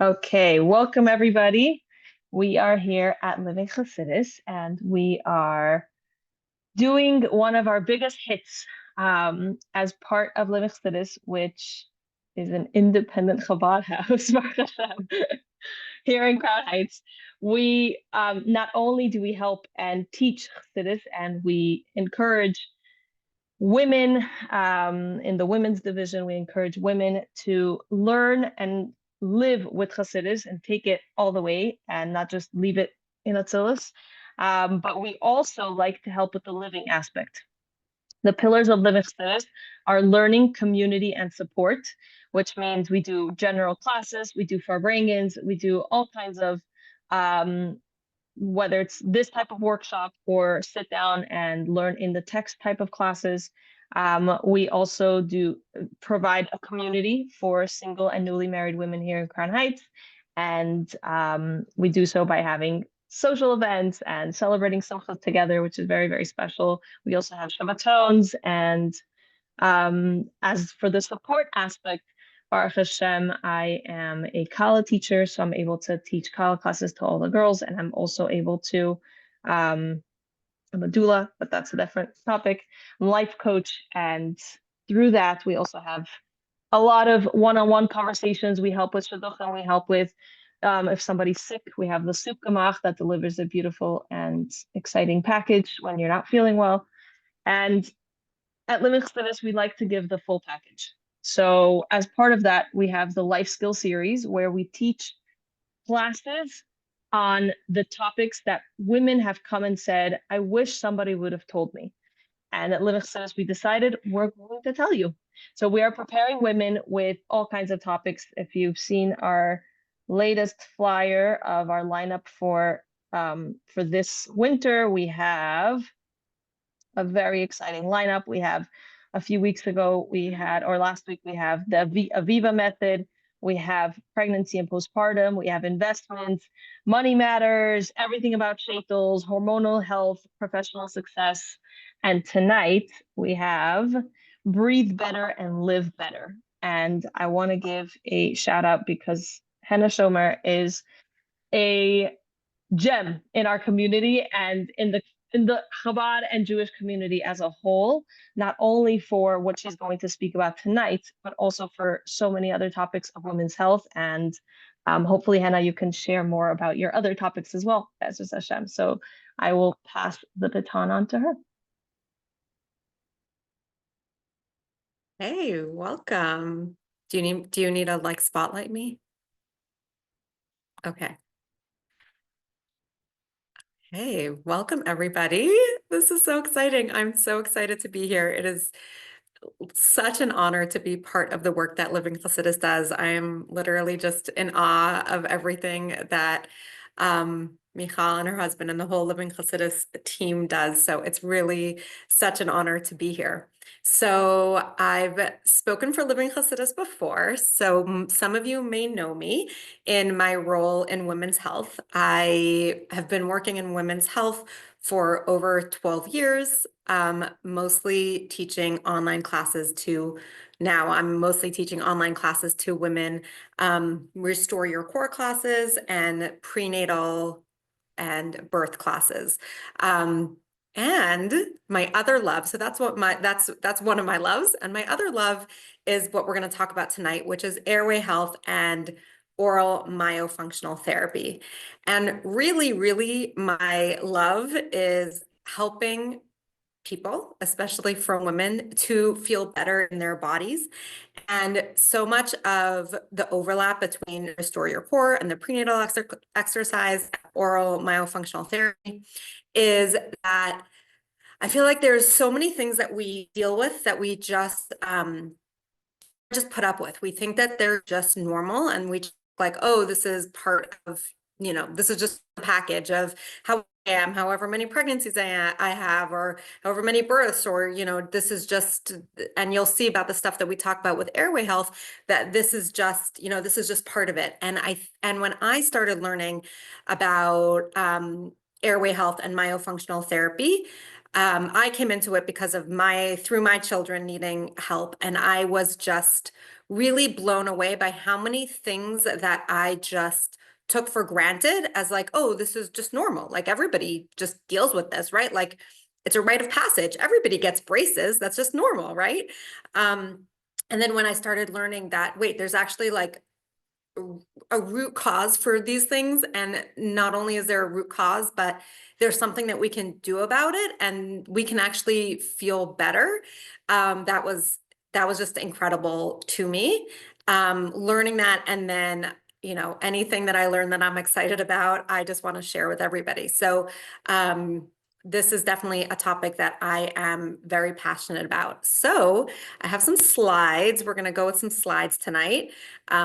Okay, welcome everybody. We are here at Living Chassidus, and we are doing one of our biggest hits as part of Living Chassidus, which is an independent Chabad house, Baruch Hashem, here in Crown Heights. We not only do we help and teach Chassidus, and we encourage women in the women's division. We encourage women to learn and live with Chassidus and take it all the way and not just leave it in Atzilus. But we also like to help with the living aspect. The pillars of living Chassidus are learning, community, and support, which means we do general classes, we do farbrengens, we do all kinds of whether it's this type of workshop or sit down and learn in the text type of classes. We also do provide a community for single and newly married women here in Crown Heights. And we do so by having social events and celebrating Simchas together, which is very, very special. We also have Shabbatons. And as for the support aspect, Baruch Hashem, I am a Kala teacher, so I'm able to teach Kala classes to all the girls, and I'm also able to, I'm a doula, but that's a different topic. I'm a life coach, and through that, we also have a lot of one-on-one conversations. We help with shidduchim, we help with if somebody's sick, we have the soup gemach that delivers a beautiful and exciting package when you're not feeling well. And at Living Chassidus, we like to give the full package. So as part of that, we have the life skill series where we teach classes on the topics that women have come and said, I wish somebody would have told me. And at Living Chassidus, we decided we're going to tell you. So we are preparing women with all kinds of topics. If you've seen our latest flyer of our lineup for this winter, we have a very exciting lineup. We have a few weeks ago, or last week, we have the Aviva method. We have pregnancy and postpartum. We have investments, money matters, everything about shaitels, hormonal health, professional success. And tonight we have breathe better and live better. And I want to give a shout out because Henna Shomer is a gem in our community and in the Chabad and Jewish community as a whole, not only for what she's going to speak about tonight, but also for so many other topics of women's health. And hopefully, Henna, you can share more about your other topics as well, Bezos Hashem. So I will pass the baton on to her. Hey, welcome. Do you need to like spotlight me? Okay. Hey, welcome everybody. This is so exciting. I'm so excited to be here. It is such an honor to be part of the work that Living Chassidus does. I am literally just in awe of everything that Michal and her husband and the whole Living Chassidus team does. So it's really such an honor to be here. So I've spoken for Living Chassidus before, so some of you may know me in my role in women's health. I have been working in women's health for over 12 years, mostly teaching online classes to, now I'm mostly teaching online classes to women, restore your core classes and prenatal and birth classes. And my other love, so that's one of my loves. And my other love is what we're going to talk about tonight, which is airway health and oral myofunctional therapy. And really, really, my love is helping people, especially for women, to feel better in their bodies. And so much of the overlap between Restore Your Core and the prenatal exercise, oral myofunctional therapy, is that I feel like there's so many things that we deal with that we just put up with. We think that they're just normal, and we like, oh, this is part of, this is just a package of how I am, however many pregnancies I have, or however many births, or, this is just, and you'll see about the stuff that we talk about with airway health, that this is just, this is just part of it. And when I started learning about airway health and myofunctional therapy, I came into it because of through my children needing help. And I was just really blown away by how many things that I just took for granted as like, oh, this is just normal. Like everybody just deals with this, right? Like it's a rite of passage. Everybody gets braces. That's just normal, right? And then when I started learning that, wait, there's actually like a root cause for these things. And not only is there a root cause, but there's something that we can do about it and we can actually feel better. That was just incredible to me. Learning that, and then, you know, anything that I learned that I'm excited about, I just want to share with everybody. So this is definitely a topic that I am very passionate about. So I have some slides. We're going to go with some slides tonight.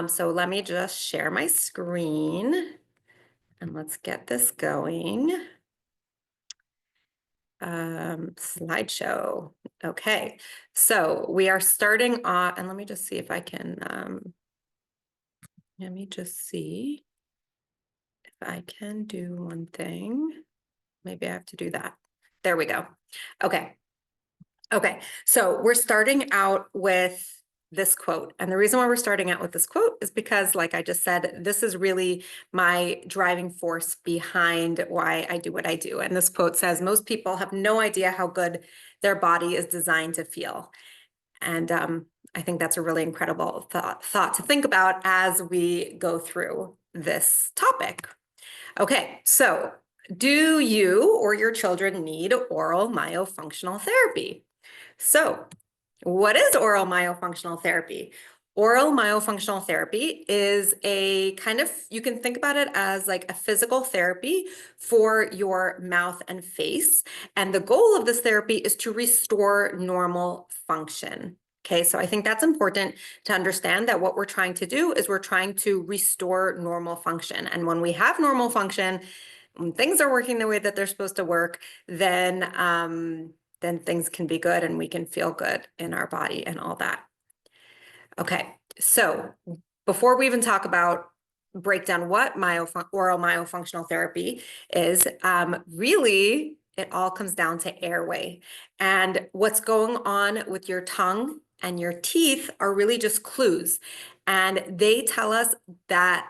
So let me just share my screen and let's get this going. Slideshow. Okay, so we are starting off, and let me just see if I can, let me just see if I can do one thing. Maybe I have to do that. There we go. Okay. Okay, so we're starting out with this quote. And the reason why we're starting out with this quote is because, like I just said, this is really my driving force behind why I do what I do. And this quote says, most people have no idea how good their body is designed to feel. And I think that's a really incredible thought to think about as we go through this topic. Okay, so do you or your children need oral myofunctional therapy? So, what is oral myofunctional therapy? Oral myofunctional therapy is a kind of, you can think about it as like a physical therapy for your mouth and face. And the goal of this therapy is to restore normal function. Okay, so I think that's important to understand that what we're trying to do is we're trying to restore normal function. And when we have normal function, when things are working the way that they're supposed to work, then things can be good and we can feel good in our body and all that. Okay, so before we even talk about break down what oral myofunctional therapy is, really it all comes down to airway. And what's going on with your tongue and your teeth are really just clues. And they tell us that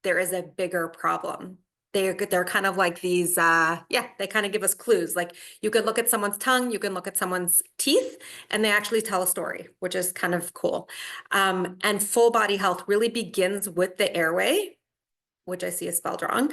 there is a bigger problem. They're kind of like these, they kind of give us clues. Like you could look at someone's tongue, you can look at someone's teeth, and they actually tell a story, which is kind of cool. And full body health really begins with the airway, which I see is spelled wrong,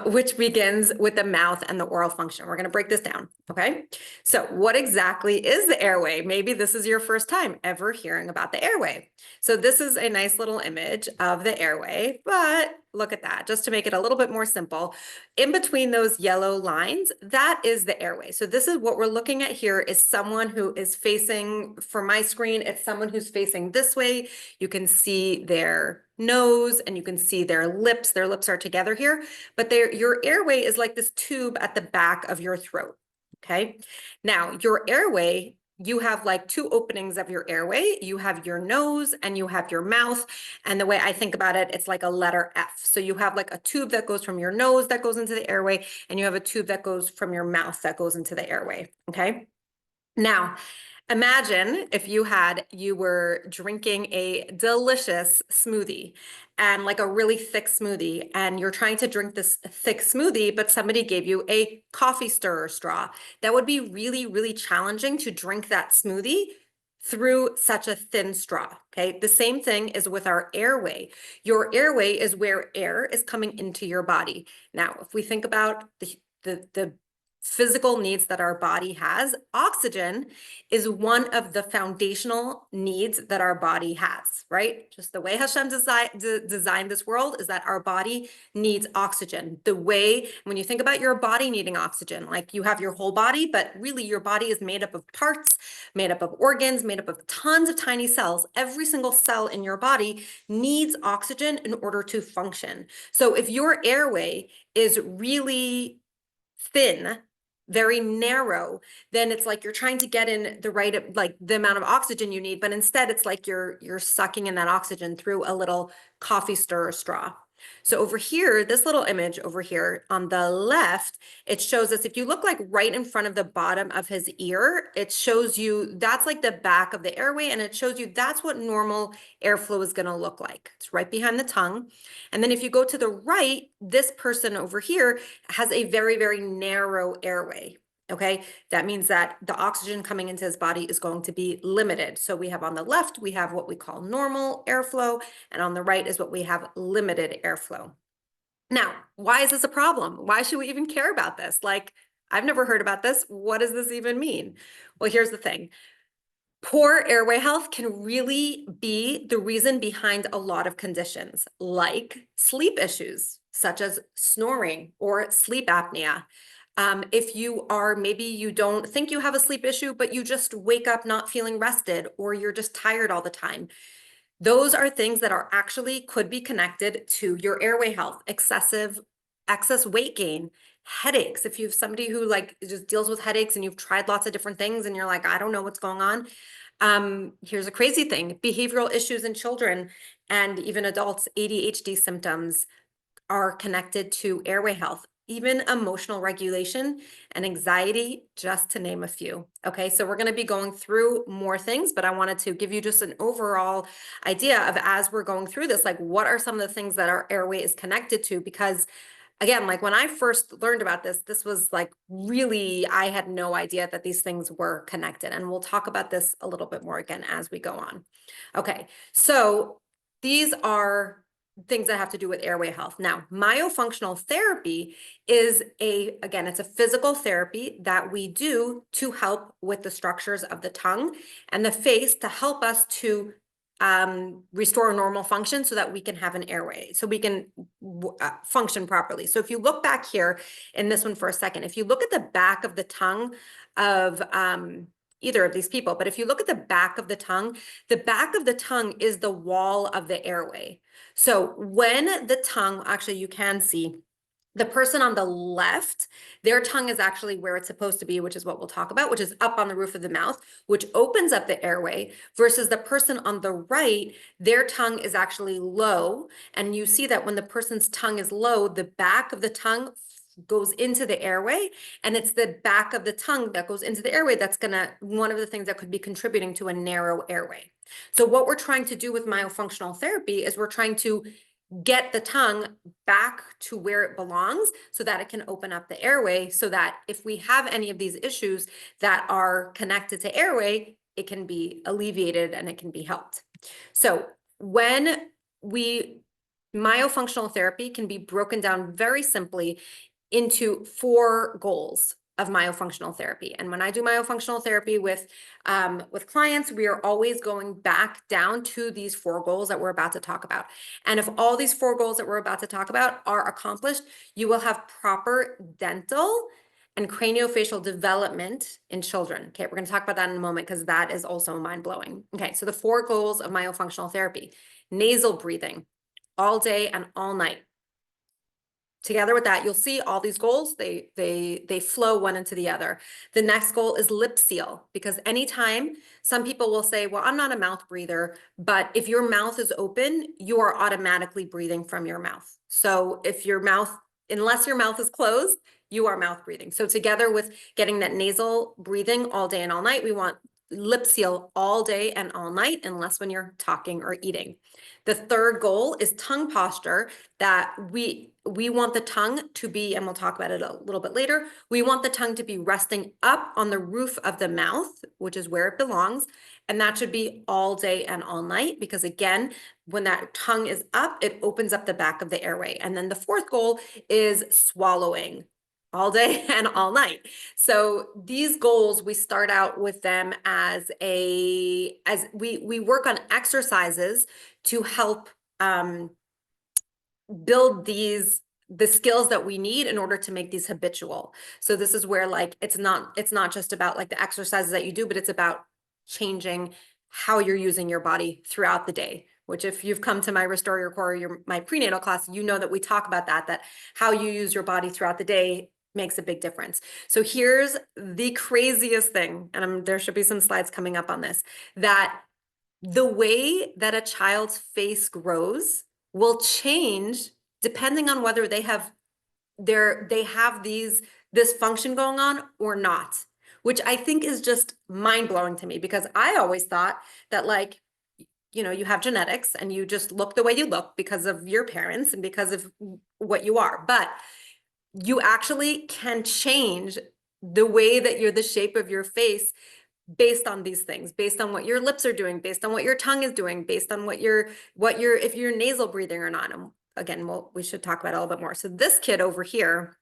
which begins with the mouth and the oral function. We're going to break this down, okay? So what exactly is the airway? Maybe this is your first time ever hearing about the airway. So this is a nice little image of the airway, but look at that, just to make it a little bit more simple. In between those yellow lines, that is the airway. So this is what we're looking at here is someone who is facing, for my screen, it's someone who's facing this way. You can see their nose and you can see their lips. Their lips are together here, but your airway is like this tube at the back of your throat, okay? Now, your airway, you have like two openings of your airway. You have your nose and you have your mouth. And the way I think about it, it's like a letter F. So you have like a tube that goes from your nose that goes into the airway, and you have a tube that goes from your mouth that goes into the airway, okay? Now, imagine if you were drinking a delicious smoothie and like a really thick smoothie, and you're trying to drink this thick smoothie, but somebody gave you a coffee stirrer straw. That would be really, really challenging to drink that smoothie through such a thin straw, okay? The same thing is with our airway. Your airway is where air is coming into your body. Now, if we think about the physical needs that our body has, oxygen is one of the foundational needs that our body has, right? Just the way Hashem designed this world is that our body needs oxygen. The way, when you think about your body needing oxygen, like you have your whole body, but really your body is made up of parts, made up of organs, made up of tons of tiny cells. Every single cell in your body needs oxygen in order to function. So if your airway is really thin, very narrow, then it's like you're trying to get in the right, like the amount of oxygen you need, but instead it's like you're sucking in that oxygen through a little coffee stirrer straw. So over here, this little image over here on the left, it shows us, if you look like right in front of the bottom of his ear, it shows you that's like the back of the airway, and it shows you that's what normal airflow is going to look like. It's right behind the tongue. And then if you go to the right, this person over here has a very, very narrow airway. Okay, that means that the oxygen coming into his body is going to be limited. So we have on the left, we have what we call normal airflow, and on the right is what we have limited airflow. Now, why is this a problem? Why should we even care about this? Like, I've never heard about this. What does this even mean? Well, here's the thing. Poor airway health can really be the reason behind a lot of conditions, like sleep issues, such as snoring or sleep apnea. If you are, maybe you don't think you have a sleep issue, but you just wake up not feeling rested, or you're just tired all the time. Those are things that are actually could be connected to your airway health, excess weight gain, headaches. If you have somebody who like just deals with headaches and you've tried lots of different things and you're like, I don't know what's going on. Here's a crazy thing: behavioral issues in children and even adults, ADHD symptoms are connected to airway health, even emotional regulation and anxiety, just to name a few. Okay, so we're going to be going through more things, but I wanted to give you just an overall idea of, as we're going through this, like what are some of the things that our airway is connected to? Because again, like when I first learned about this, this was like really, I had no idea that these things were connected. And we'll talk about this a little bit more again as we go on. Okay, so these are things that have to do with airway health. Now, myofunctional therapy is again, it's a physical therapy that we do to help with the structures of the tongue and the face to help us to restore normal function so that we can have an airway, so we can function properly. So if you look back here in this one for a second, if you look at the back of the tongue of either of these people, but if you look at the back of the tongue is the wall of the airway. So when the tongue, actually you can see the person on the left, their tongue is actually where it's supposed to be, which is what we'll talk about, which is up on the roof of the mouth, which opens up the airway, versus the person on the right, their tongue is actually low. And you see that when the person's tongue is low, the back of the tongue goes into the airway, and it's the back of the tongue that goes into the airway that's one of the things that could be contributing to a narrow airway. So what we're trying to do with myofunctional therapy is we're trying to get the tongue back to where it belongs so that it can open up the airway, so that if we have any of these issues that are connected to airway, it can be alleviated and it can be helped. So myofunctional therapy can be broken down very simply into 4 goals of myofunctional therapy. And when I do myofunctional therapy with clients, we are always going back down to these 4 goals that we're about to talk about. And if all these 4 goals that we're about to talk about are accomplished, you will have proper dental and craniofacial development in children. Okay, we're going to talk about that in a moment because that is also mind-blowing. Okay, so the 4 goals of myofunctional therapy: nasal breathing all day and all night. Together with that, you'll see all these goals, they flow one into the other. The next goal is lip seal, because anytime some people will say, well, I'm not a mouth breather, but if your mouth is open, you are automatically breathing from your mouth. So unless your mouth is closed, you are mouth breathing. So together with getting that nasal breathing all day and all night, we want lip seal all day and all night, unless when you're talking or eating. The third goal is tongue posture, that we want the tongue to be, and we'll talk about it a little bit later, we want the tongue to be resting up on the roof of the mouth, which is where it belongs. And that should be all day and all night, because again, when that tongue is up, it opens up the back of the airway. And then the fourth goal is swallowing all day and all night. So these goals, we start out with them as we work on exercises to help build the skills that we need in order to make these habitual. So this is where like it's not just about like the exercises that you do, but it's about changing how you're using your body throughout the day. Which, if you've come to my Restore Your Core, my prenatal class, you know that we talk about that how you use your body throughout the day makes a big difference. So here's the craziest thing, and there should be some slides coming up on this, that the way that a child's face grows will change depending on whether they have this function going on or not, which I think is just mind-blowing to me, because I always thought that, like, you have genetics and you just look the way you look because of your parents and because of what you are. But you actually can change the way that the shape of your face based on these things, based on what your lips are doing, based on what your tongue is doing, based on if you're nasal breathing or not. And again, we should talk about it a little bit more. So this kid over here,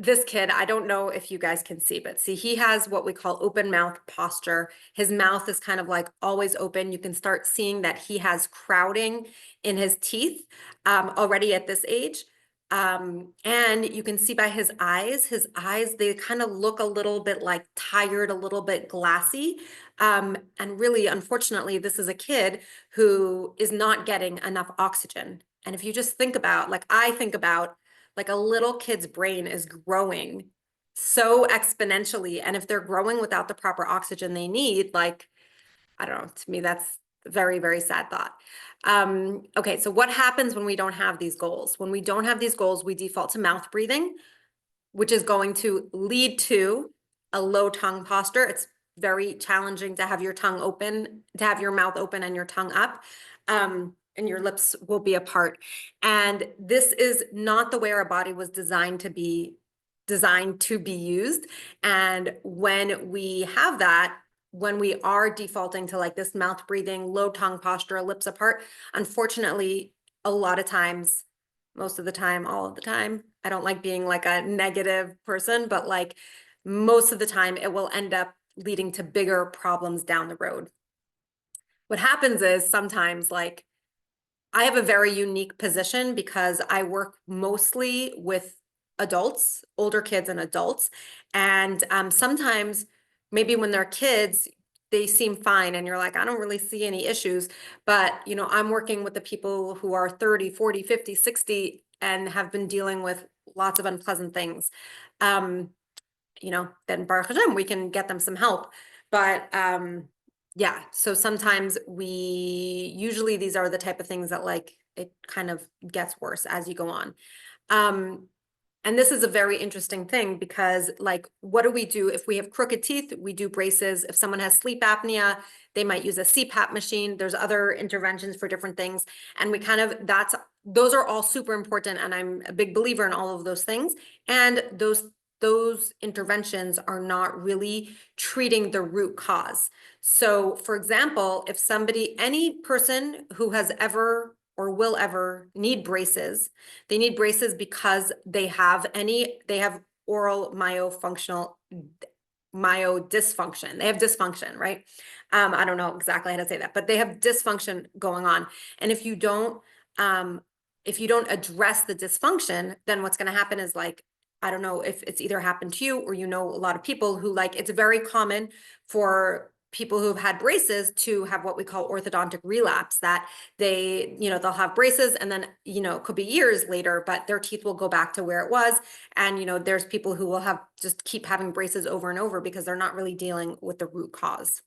this kid, I don't know if you guys can see, but see, he has what we call open mouth posture. His mouth is kind of like always open. You can start seeing that he has crowding in his teeth already at this age. And you can see by his eyes, they kind of look a little bit like tired, a little bit glassy. And really, unfortunately, this is a kid who is not getting enough oxygen. And if you just think about, like I think about, like a little kid's brain is growing so exponentially. And if they're growing without the proper oxygen they need, like, I don't know, to me, that's a very, very sad thought. Okay, so what happens when we don't have these goals? When we don't have these goals, we default to mouth breathing, which is going to lead to a low tongue posture. It's very challenging to have your tongue open, to have your mouth open and your tongue up. And your lips will be apart. And this is not the way our body was designed to be used. And when we have that, when we are defaulting to like this mouth breathing, low tongue posture, lips apart, unfortunately, a lot of times, most of the time, all of the time, I don't like being like a negative person, but like most of the time it will end up leading to bigger problems down the road. What happens is sometimes, like, I have a very unique position because I work mostly with adults, older kids and adults. And sometimes maybe when they're kids, they seem fine and you're like, I don't really see any issues. But, I'm working with the people who are 30, 40, 50, 60 and have been dealing with lots of unpleasant things. Then Baruch Hashem, we can get them some help. But yeah, so sometimes usually these are the type of things that, like, it kind of gets worse as you go on. And this is a very interesting thing because, like, what do we do if we have crooked teeth? We do braces. If someone has sleep apnea, they might use a CPAP machine. There's other interventions for different things. And those are all super important. And I'm a big believer in all of those things. And those interventions are not really treating the root cause. So, for example, if any person who has ever or will ever need braces, they need braces because they have oral myofunctional myodysfunction. They have dysfunction, right? I don't know exactly how to say that, but they have dysfunction going on. And if you don't address the dysfunction, then what's going to happen is, like, I don't know if it's either happened to you or a lot of people who, like, it's very common for people who've had braces to have what we call orthodontic relapse, that they'll have braces and then, it could be years later, but their teeth will go back to where it was. And, there's people who will just keep having braces over and over because they're not really dealing with the root cause.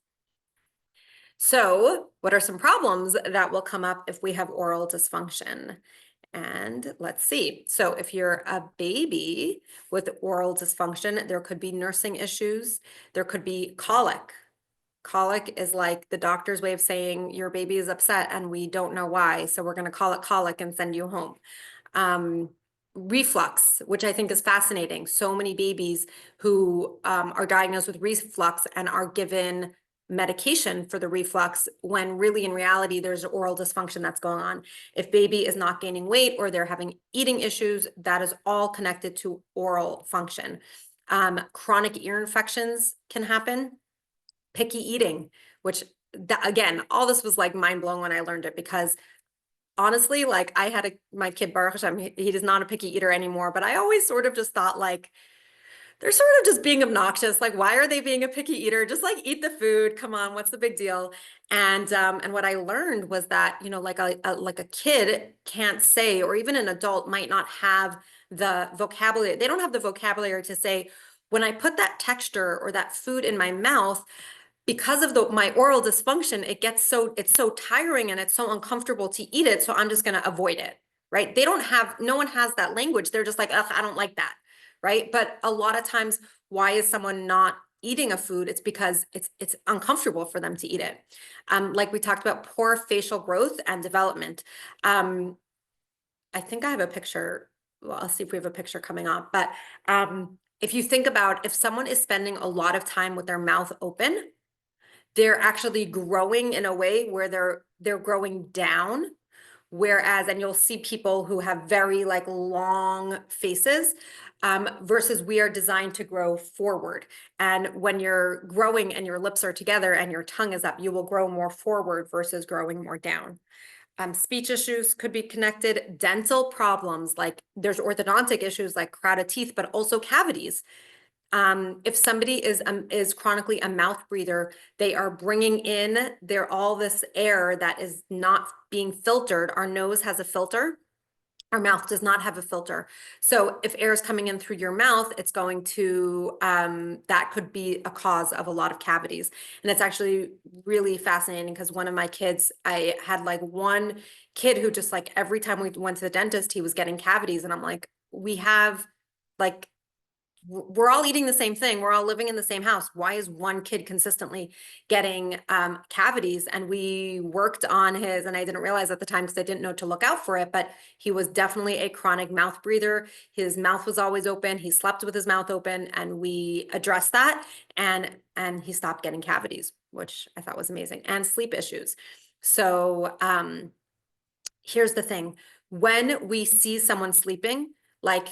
So what are some problems that will come up if we have oral dysfunction? And let's see. So if you're a baby with oral dysfunction, there could be nursing issues. There could be colic. Colic is like the doctor's way of saying your baby is upset and we don't know why. So we're going to call it colic and send you home. Reflux, which I think is fascinating. So many babies who are diagnosed with reflux and are given medication for the reflux, when really in reality there's oral dysfunction that's going on. If baby is not gaining weight or they're having eating issues, that is all connected to oral function. Chronic ear infections can happen. Picky eating, which again, all this was like mind blowing when I learned it, because honestly, like, I had my kid Baruch Hashem, he is not a picky eater anymore, but I always sort of just thought, like, they're sort of just being obnoxious. Like, why are they being a picky eater? Just, like, eat the food. Come on, what's the big deal? And what I learned was that, like a kid can't say, or even an adult might not have the vocabulary. They don't have the vocabulary to say, when I put that texture or that food in my mouth, because of my oral dysfunction, it's so tiring and it's so uncomfortable to eat it. So I'm just going to avoid it, right? No one has that language. They're just like, ugh, I don't like that, right? But a lot of times, why is someone not eating a food? It's because it's uncomfortable for them to eat it. Like we talked about, poor facial growth and development. I think I have a picture. Well, I'll see if we have a picture coming up. But if you think about, if someone is spending a lot of time with their mouth open, they're actually growing in a way where they're growing down. Whereas, and you'll see people who have very like long faces, versus we are designed to grow forward. And when you're growing and your lips are together and your tongue is up, you will grow more forward versus growing more down. Speech issues could be connected. Dental problems, like there's orthodontic issues like crowded teeth, but also cavities. If somebody is chronically a mouth breather, they are bringing in all this air that is not being filtered. Our nose has a filter. Our mouth does not have a filter. So if air is coming in through your mouth, it's going to, that could be a cause of a lot of cavities. And it's actually really fascinating because one of my kids, I had like one kid who just like every time we went to the dentist, he was getting cavities. And I'm like, we have like, we're all eating the same thing. We're all living in the same house. Why is one kid consistently getting cavities? And we worked on his, and I didn't realize at the time because I didn't know to look out for it, but he was definitely a chronic mouth breather. His mouth was always open. He slept with his mouth open, and we addressed that, and he stopped getting cavities, which I thought was amazing, and sleep issues. So here's the thing. When we see someone sleeping, like,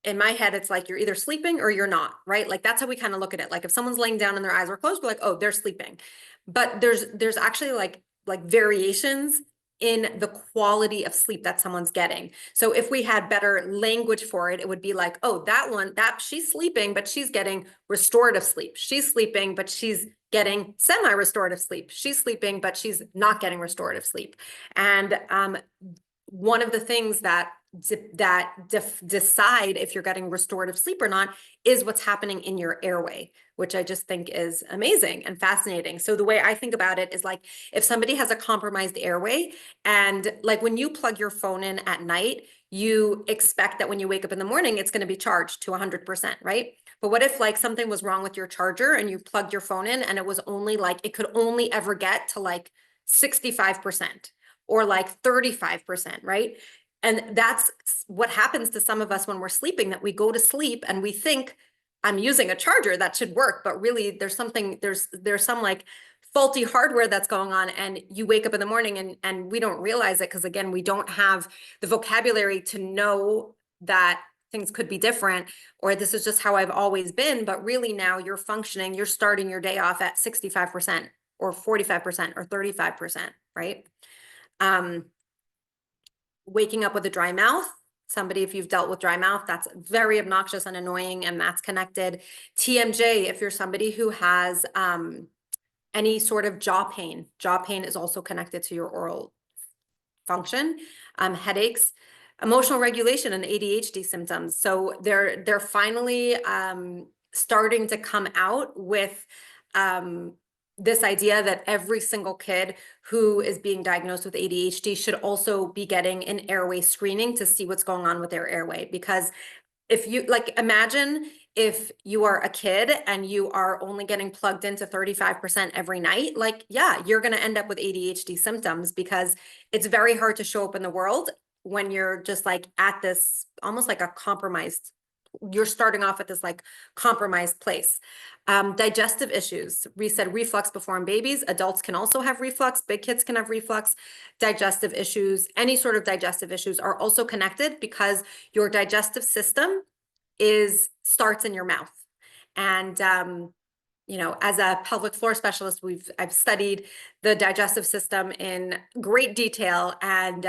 in my head, it's like you're either sleeping or you're not, right? Like that's how we kind of look at it. Like if someone's laying down and their eyes are closed, we're like, oh, they're sleeping. But there's actually like variations in the quality of sleep that someone's getting. So if we had better language for it, it would be like, oh, that she's sleeping, but she's getting restorative sleep. She's sleeping, but she's getting semi-restorative sleep. She's sleeping, but she's not getting restorative sleep. And one of the things that decide if you're getting restorative sleep or not is what's happening in your airway, which I just think is amazing and fascinating. So the way I think about it is like, if somebody has a compromised airway, and like when you plug your phone in at night, you expect that when you wake up in the morning, it's going to be charged to 100%, right? But what if like something was wrong with your charger and you plugged your phone in and it was only like, it could only ever get to like 65% or like 35%, right? And that's what happens to some of us when we're sleeping, that we go to sleep and we think, I'm using a charger that should work, but really there's some like faulty hardware that's going on, and you wake up in the morning and we don't realize it because again, we don't have the vocabulary to know that things could be different, or this is just how I've always been. But really now you're functioning, you're starting your day off at 65% or 45% or 35%, right? Waking up with a dry mouth. Somebody, if you've dealt with dry mouth, that's very obnoxious and annoying, and that's connected. TMJ, if you're somebody who has any sort of jaw pain is also connected to your oral function. Headaches, emotional regulation, and ADHD symptoms. So they're finally starting to come out with this idea that every single kid who is being diagnosed with ADHD should also be getting an airway screening to see what's going on with their airway. Because if you like, imagine if you are a kid and you are only getting plugged into 35% every night, like, yeah, you're going to end up with ADHD symptoms, because it's very hard to show up in the world when you're just like at this, almost like a compromised, you're starting off at this like compromised place. Digestive issues. We said reflux before in babies. Adults can also have reflux. Big kids can have reflux. Digestive issues, any sort of digestive issues are also connected, because your digestive system starts in your mouth. And you know, as a pelvic floor specialist, I've studied the digestive system in great detail, and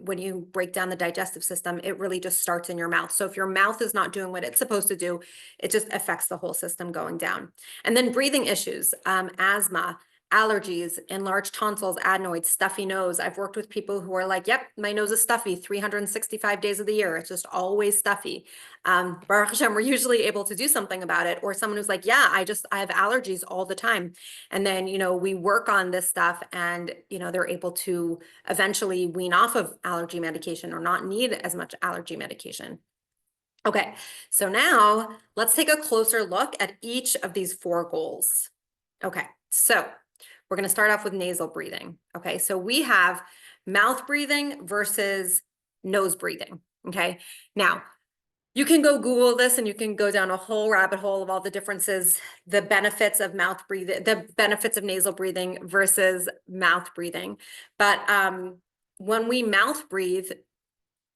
when you break down the digestive system, it really just starts in your mouth. So if your mouth is not doing what it's supposed to do, it just affects the whole system going down. And then breathing issues, asthma. allergies, enlarged tonsils, adenoids, stuffy nose. I've worked with people who are like, yep, my nose is stuffy 365 days of the year. It's just always stuffy. Baruch Hashem, we're usually able to do something about it. Or someone who's like, yeah, I have allergies all the time. And then, we work on this stuff and, they're able to eventually wean off of allergy medication or not need as much allergy medication. Okay, so now let's take a closer look at each of these 4 goals. Okay, so we're going to start off with nasal breathing. Okay, so we have mouth breathing versus nose breathing. Okay, now you can go Google this and you can go down a whole rabbit hole of all the differences, the benefits of mouth breathing, the benefits of nasal breathing versus mouth breathing. But when we mouth breathe,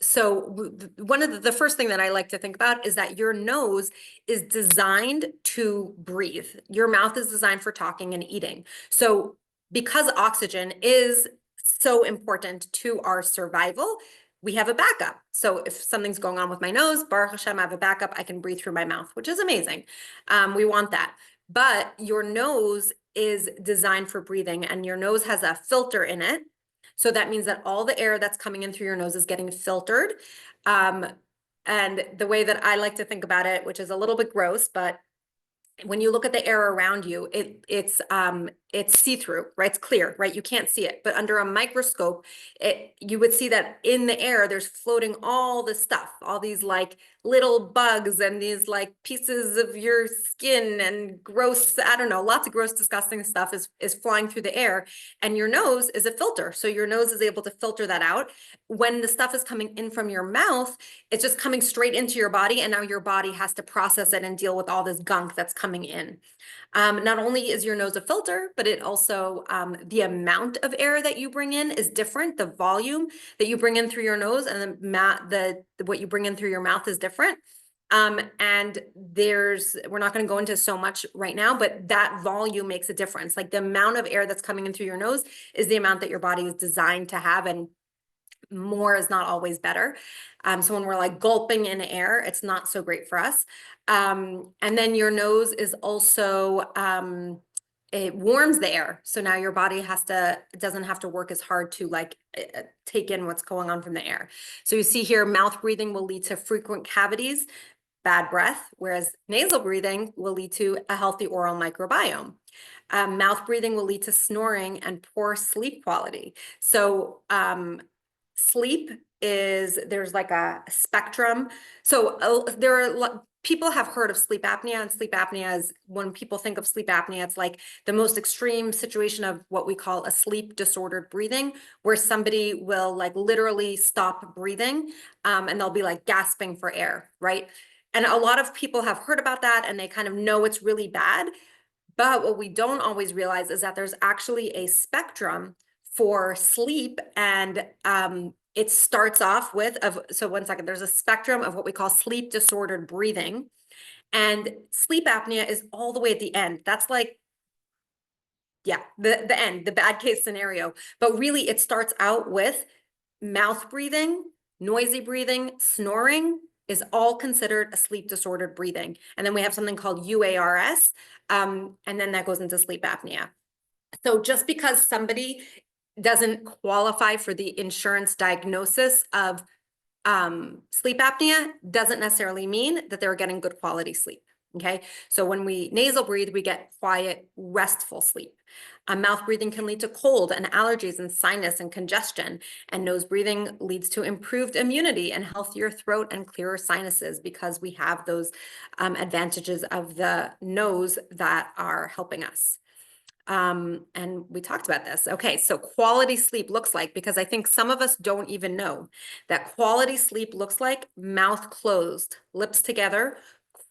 so one of the first thing that I like to think about is that your nose is designed to breathe. Your mouth is designed for talking and eating. So because oxygen is so important to our survival, we have a backup. So if something's going on with my nose, Baruch Hashem, I have a backup. I can breathe through my mouth, which is amazing. We want that. But your nose is designed for breathing, and your nose has a filter in it. So that means that all the air that's coming in through your nose is getting filtered. And the way that I like to think about it, which is a little bit gross, but when you look at the air around you, it's see-through, right? It's clear, right? You can't see it, but under a microscope, you would see that in the air, there's floating all this stuff, all these like little bugs and these like pieces of your skin and gross, I don't know, lots of gross, disgusting stuff is flying through the air, and your nose is a filter. So your nose is able to filter that out. When the stuff is coming in from your mouth, it's just coming straight into your body, and now your body has to process it and deal with all this gunk that's coming in. Not only is your nose a filter, but it also, the amount of air that you bring in is different. The volume that you bring in through your nose and what you bring in through your mouth is different. And we're not going to go into so much right now, but that volume makes a difference. Like the amount of air that's coming in through your nose is the amount that your body is designed to have, and more is not always better. So when we're like gulping in air, it's not so great for us. And then your nose is also, it warms the air. So now your body doesn't have to work as hard to like take in what's going on from the air. So you see here, mouth breathing will lead to frequent cavities, bad breath, whereas nasal breathing will lead to a healthy oral microbiome. Mouth breathing will lead to snoring and poor sleep quality. So sleep there's like a spectrum. So people have heard of sleep apnea, and sleep apnea is, when people think of sleep apnea, it's like the most extreme situation of what we call a sleep disordered breathing, where somebody will like literally stop breathing, and they'll be like gasping for air, right? And a lot of people have heard about that, and they kind of know it's really bad. But what we don't always realize is that there's actually a spectrum for sleep, and it starts off with, so one second, there's a spectrum of what we call sleep disordered breathing, and sleep apnea is all the way at the end. That's like, yeah, the end, the bad case scenario. But really it starts out with mouth breathing, noisy breathing, snoring is all considered a sleep disordered breathing. And then we have something called UARS, and then that goes into sleep apnea. So just because somebody doesn't qualify for the insurance diagnosis of sleep apnea doesn't necessarily mean that they're getting good quality sleep. Okay, so when we nasal breathe, we get quiet, restful sleep. Mouth breathing can lead to cold and allergies and sinus and congestion, and nose breathing leads to improved immunity and healthier throat and clearer sinuses, because we have those advantages of the nose that are helping us. And we talked about this. Okay, so quality sleep looks like, because I think some of us don't even know that quality sleep looks like mouth closed, lips together,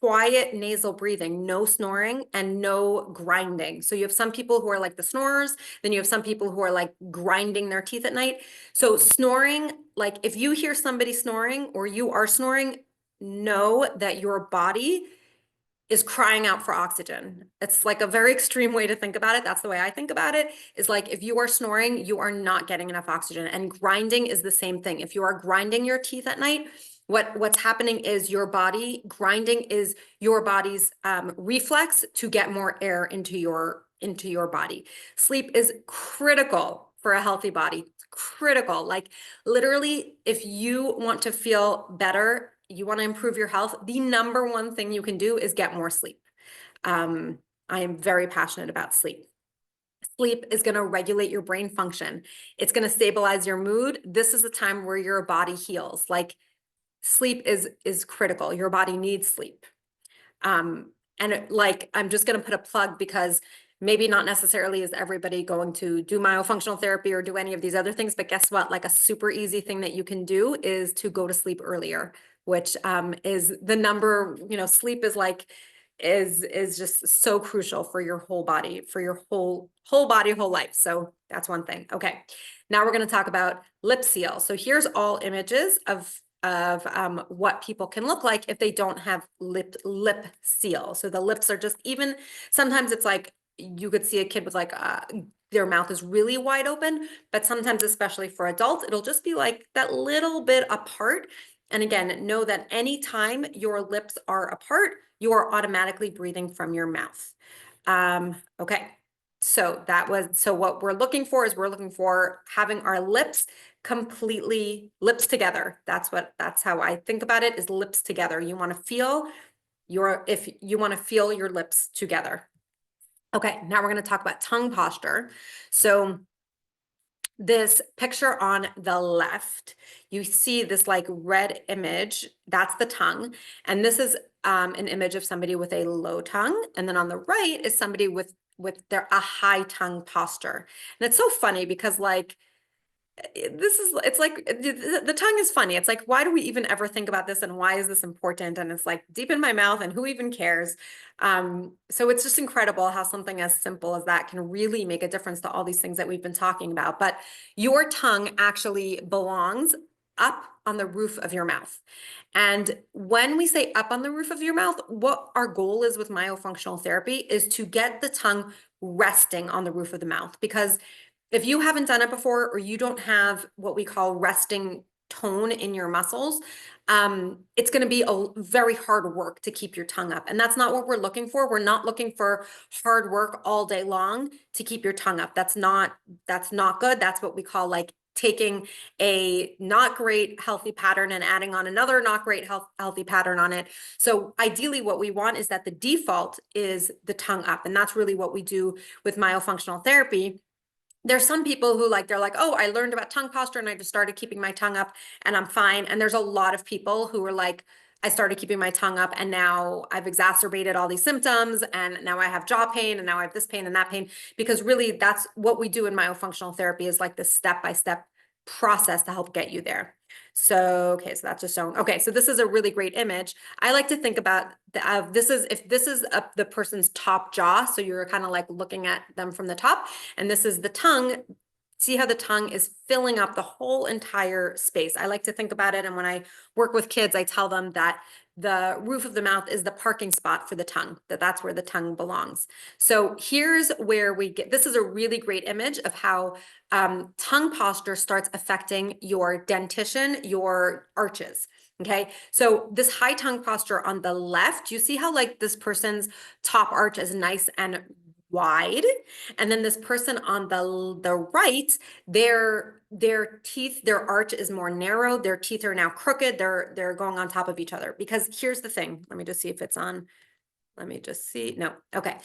quiet nasal breathing, no snoring and no grinding. So you have some people who are like the snorers, then you have some people who are like grinding their teeth at night. So snoring, like if you hear somebody snoring or you are snoring, know that your body is crying out for oxygen. It's like a very extreme way to think about it. That's the way I think about it, is like if you are snoring, you are not getting enough oxygen. And grinding is the same thing. If you are grinding your teeth at night, what's happening is grinding is your body's reflex to get more air into your into your body. Sleep is critical for a healthy body. It's critical. Like literally, if you want to feel better, you want to improve your health, the number one thing you can do is get more sleep. I am very passionate about sleep. Sleep is going to regulate your brain function. It's going to stabilize your mood. This is the time where your body heals. Like sleep is critical. Your body needs sleep. Like, I'm just going to put a plug because maybe not necessarily is everybody going to do myofunctional therapy or do any of these other things, but guess what? Like a super easy thing that you can do is to go to sleep earlier, which is the number, sleep is like, is just so crucial for your whole body, for your whole body, whole life. So that's one thing. Okay. Now we're going to talk about lip seal. So here's all images of what people can look like if they don't have lip seal. So the lips are just even, sometimes it's like, you could see a kid with like, their mouth is really wide open, but sometimes, especially for adults, it'll just be like that little bit apart. And again, know that anytime your lips are apart, you are automatically breathing from your mouth. Okay. So what we're looking for is we're looking for having our lips completely lips together. That's how I think about it, is lips together. You want to feel your lips together. Okay, now we're going to talk about tongue posture. So this picture on the left, you see this like red image, that's the tongue. And this is an image of somebody with a low tongue. And then on the right is somebody with a high tongue posture. And it's so funny because like, it's like the tongue is funny. It's like, why do we even ever think about this? And why is this important? And it's like deep in my mouth and who even cares? So it's just incredible how something as simple as that can really make a difference to all these things that we've been talking about. But your tongue actually belongs up on the roof of your mouth. And when we say up on the roof of your mouth, what our goal is with myofunctional therapy is to get the tongue resting on the roof of the mouth. Because if you haven't done it before, or you don't have what we call resting tone in your muscles, it's going to be a very hard work to keep your tongue up. And that's not what we're looking for. We're not looking for hard work all day long to keep your tongue up. That's not good. That's what we call like taking a not great healthy pattern and adding on another not great healthy pattern on it. So ideally what we want is that the default is the tongue up. And that's really what we do with myofunctional therapy. There's some people who they're like, oh, I learned about tongue posture and I just started keeping my tongue up and I'm fine. And there's a lot of people who are like, I started keeping my tongue up and now I've exacerbated all these symptoms and now I have jaw pain and now I have this pain and that pain, because really that's what we do in myofunctional therapy, is like the step-by-step process to help get you there. So, okay, so that's just shown. Okay, so this is a really great image. I like to think about if this is the person's top jaw. So you're kind of like looking at them from the top, and this is the tongue. See how the tongue is filling up the whole entire space. I like to think about it. And when I work with kids, I tell them that the roof of the mouth is the parking spot for the tongue, that's where the tongue belongs. So here's where this is a really great image of how tongue posture starts affecting your dentition, your arches. Okay, so this high tongue posture on the left, you see how like this person's top arch is nice and wide, and then this person on the right, their teeth, their arch is more narrow, their teeth are now crooked, they're going on top of each other. Because here's the thing, let me just see if it's on, let me just see, no, okay,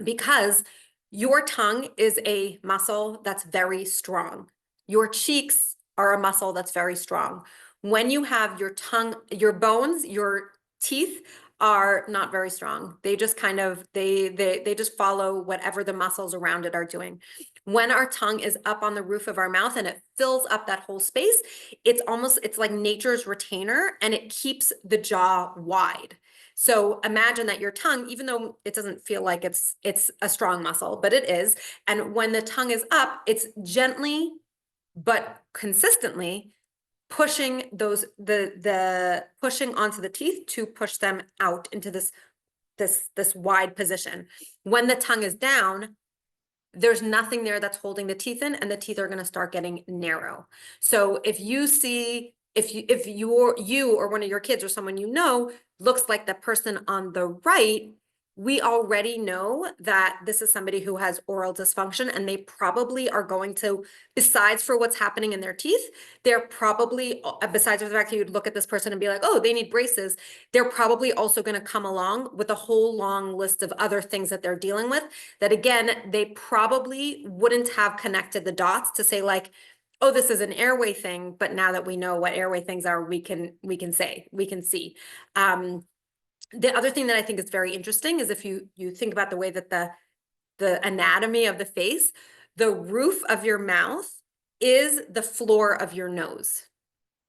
because your tongue is a muscle that's very strong. Your cheeks are a muscle that's very strong. When you have your tongue, your bones, your teeth are not very strong. They just kind of, they just follow whatever the muscles around it are doing. When our tongue is up on the roof of our mouth and it fills up that whole space, it's like nature's retainer, and it keeps the jaw wide. So imagine that your tongue, even though it doesn't feel like it's a strong muscle, but it is. And when the tongue is up, it's gently but consistently pushing pushing onto the teeth to push them out into this wide position. When the tongue is down, there's nothing there that's holding the teeth in, and the teeth are going to start getting narrow. So if you see, if you or one of your kids or someone you know looks like the person on the right, we already know that this is somebody who has oral dysfunction, and they probably are going to, besides for what's happening in their teeth, they're probably, besides for the fact that you'd look at this person and be like, oh, they need braces, they're probably also going to come along with a whole long list of other things that they're dealing with that, again, they probably wouldn't have connected the dots to say like, oh, this is an airway thing. But now that we know what airway things are, we can see. The other thing that I think is very interesting is if you think about the way that the anatomy of the face, the roof of your mouth is the floor of your nose.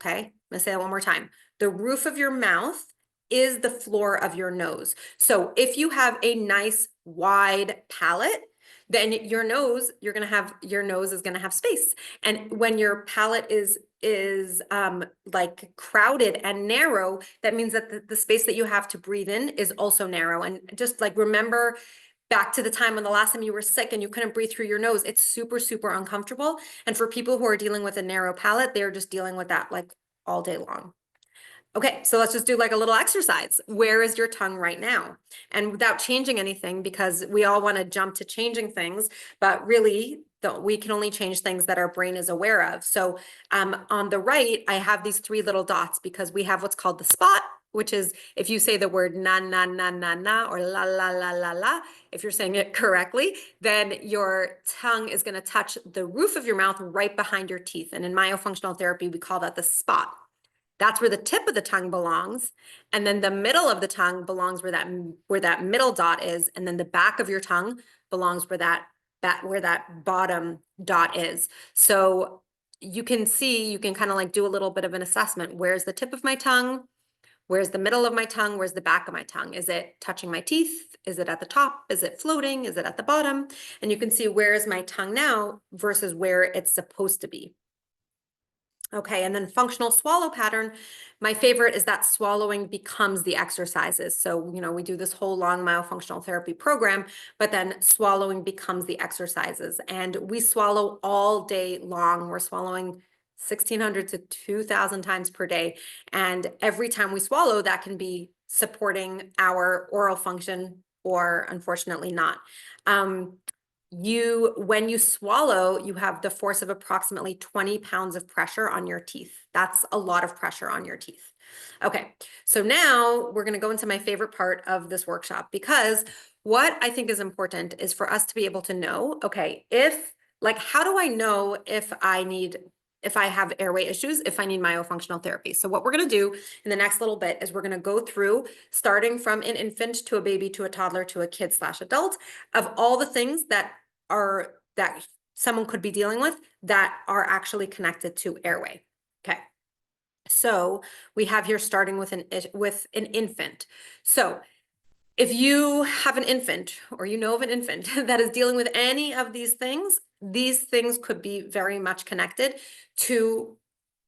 Okay, I'm gonna say that one more time. The roof of your mouth is the floor of your nose. So if you have a nice wide palate, then your nose is gonna have space. And when your palate is like crowded and narrow, that means that the space that you have to breathe in is also narrow. And just like remember back to the time when the last time you were sick and you couldn't breathe through your nose, it's super, super uncomfortable. And for people who are dealing with a narrow palate, they're just dealing with that like all day long. Okay, so let's just do like a little exercise. Where is your tongue right now? And without changing anything, because we all want to jump to changing things, but really we can only change things that our brain is aware of. So on the right, I have these 3 little dots because we have what's called the spot, which is if you say the word na, na, na, na, na, or la, la, la, la, la, if you're saying it correctly, then your tongue is going to touch the roof of your mouth right behind your teeth. And in myofunctional therapy, we call that the spot. That's where the tip of the tongue belongs. And then the middle of the tongue belongs where that middle dot is. And then the back of your tongue belongs where that bottom dot is. So you can see, you can kind of like do a little bit of an assessment. Where's the tip of my tongue? Where's the middle of my tongue? Where's the back of my tongue? Is it touching my teeth? Is it at the top? Is it floating? Is it at the bottom? And you can see where is my tongue now versus where it's supposed to be. Okay, and then functional swallow pattern. My favorite is that swallowing becomes the exercises. So, we do this whole long myofunctional therapy program, but then swallowing becomes the exercises. And we swallow all day long. We're swallowing 1,600 to 2,000 times per day. And every time we swallow, that can be supporting our oral function or unfortunately not. When you swallow, you have the force of approximately 20 pounds of pressure on your teeth. That's a lot of pressure on your teeth. Okay, so now we're going to go into my favorite part of this workshop, because what I think is important is for us to be able to know, okay, how do I know if I have airway issues, if I need myofunctional therapy? So what we're going to do in the next little bit is we're going to go through, starting from an infant to a baby to a toddler to a kid/adult, of all the things that someone could be dealing with that are actually connected to airway. Okay. So we have here starting with an infant. So if you have an infant or you know of an infant that is dealing with any of these things could be very much connected to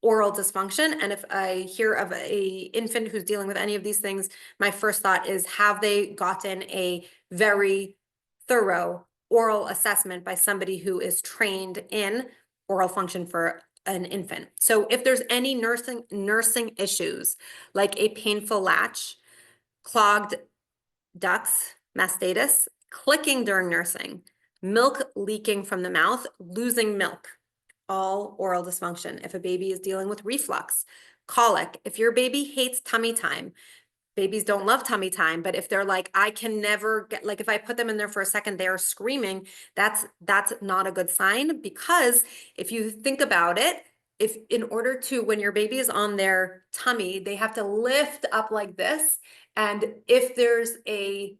oral dysfunction. And if I hear of a infant who's dealing with any of these things, my first thought is, have they gotten a very thorough oral assessment by somebody who is trained in oral function for an infant? So if there's any nursing issues, like a painful latch, clogged ducts, mastitis, clicking during nursing, milk leaking from the mouth, losing milk, all oral dysfunction. If a baby is dealing with reflux, colic, if your baby hates tummy time, babies don't love tummy time, but if they're like, I can never get, like if I put them in there for a second, they're screaming, that's not a good sign. Because if you think about it, if in order to, when your baby is on their tummy, they have to lift up like this. And if there's a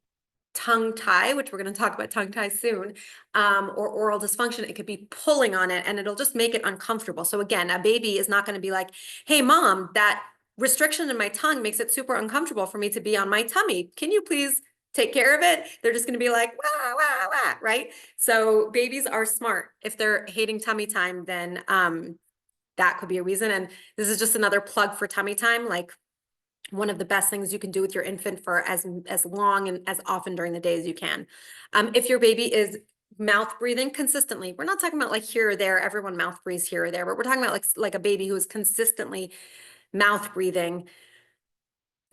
tongue tie, which we're going to talk about tongue tie soon, or oral dysfunction, it could be pulling on it and it'll just make it uncomfortable. So again, a baby is not going to be like, hey mom, that restriction in my tongue makes it super uncomfortable for me to be on my tummy. Can you please take care of it? They're just going to be like, wah, wah, wah, right? So babies are smart. If they're hating tummy time, then that could be a reason. And this is just another plug for tummy time. Like, one of the best things you can do with your infant for as long and as often during the day as you can. If your baby is mouth breathing consistently, we're not talking about like here or there, everyone mouth breathes here or there, but we're talking about like a baby who is consistently mouth breathing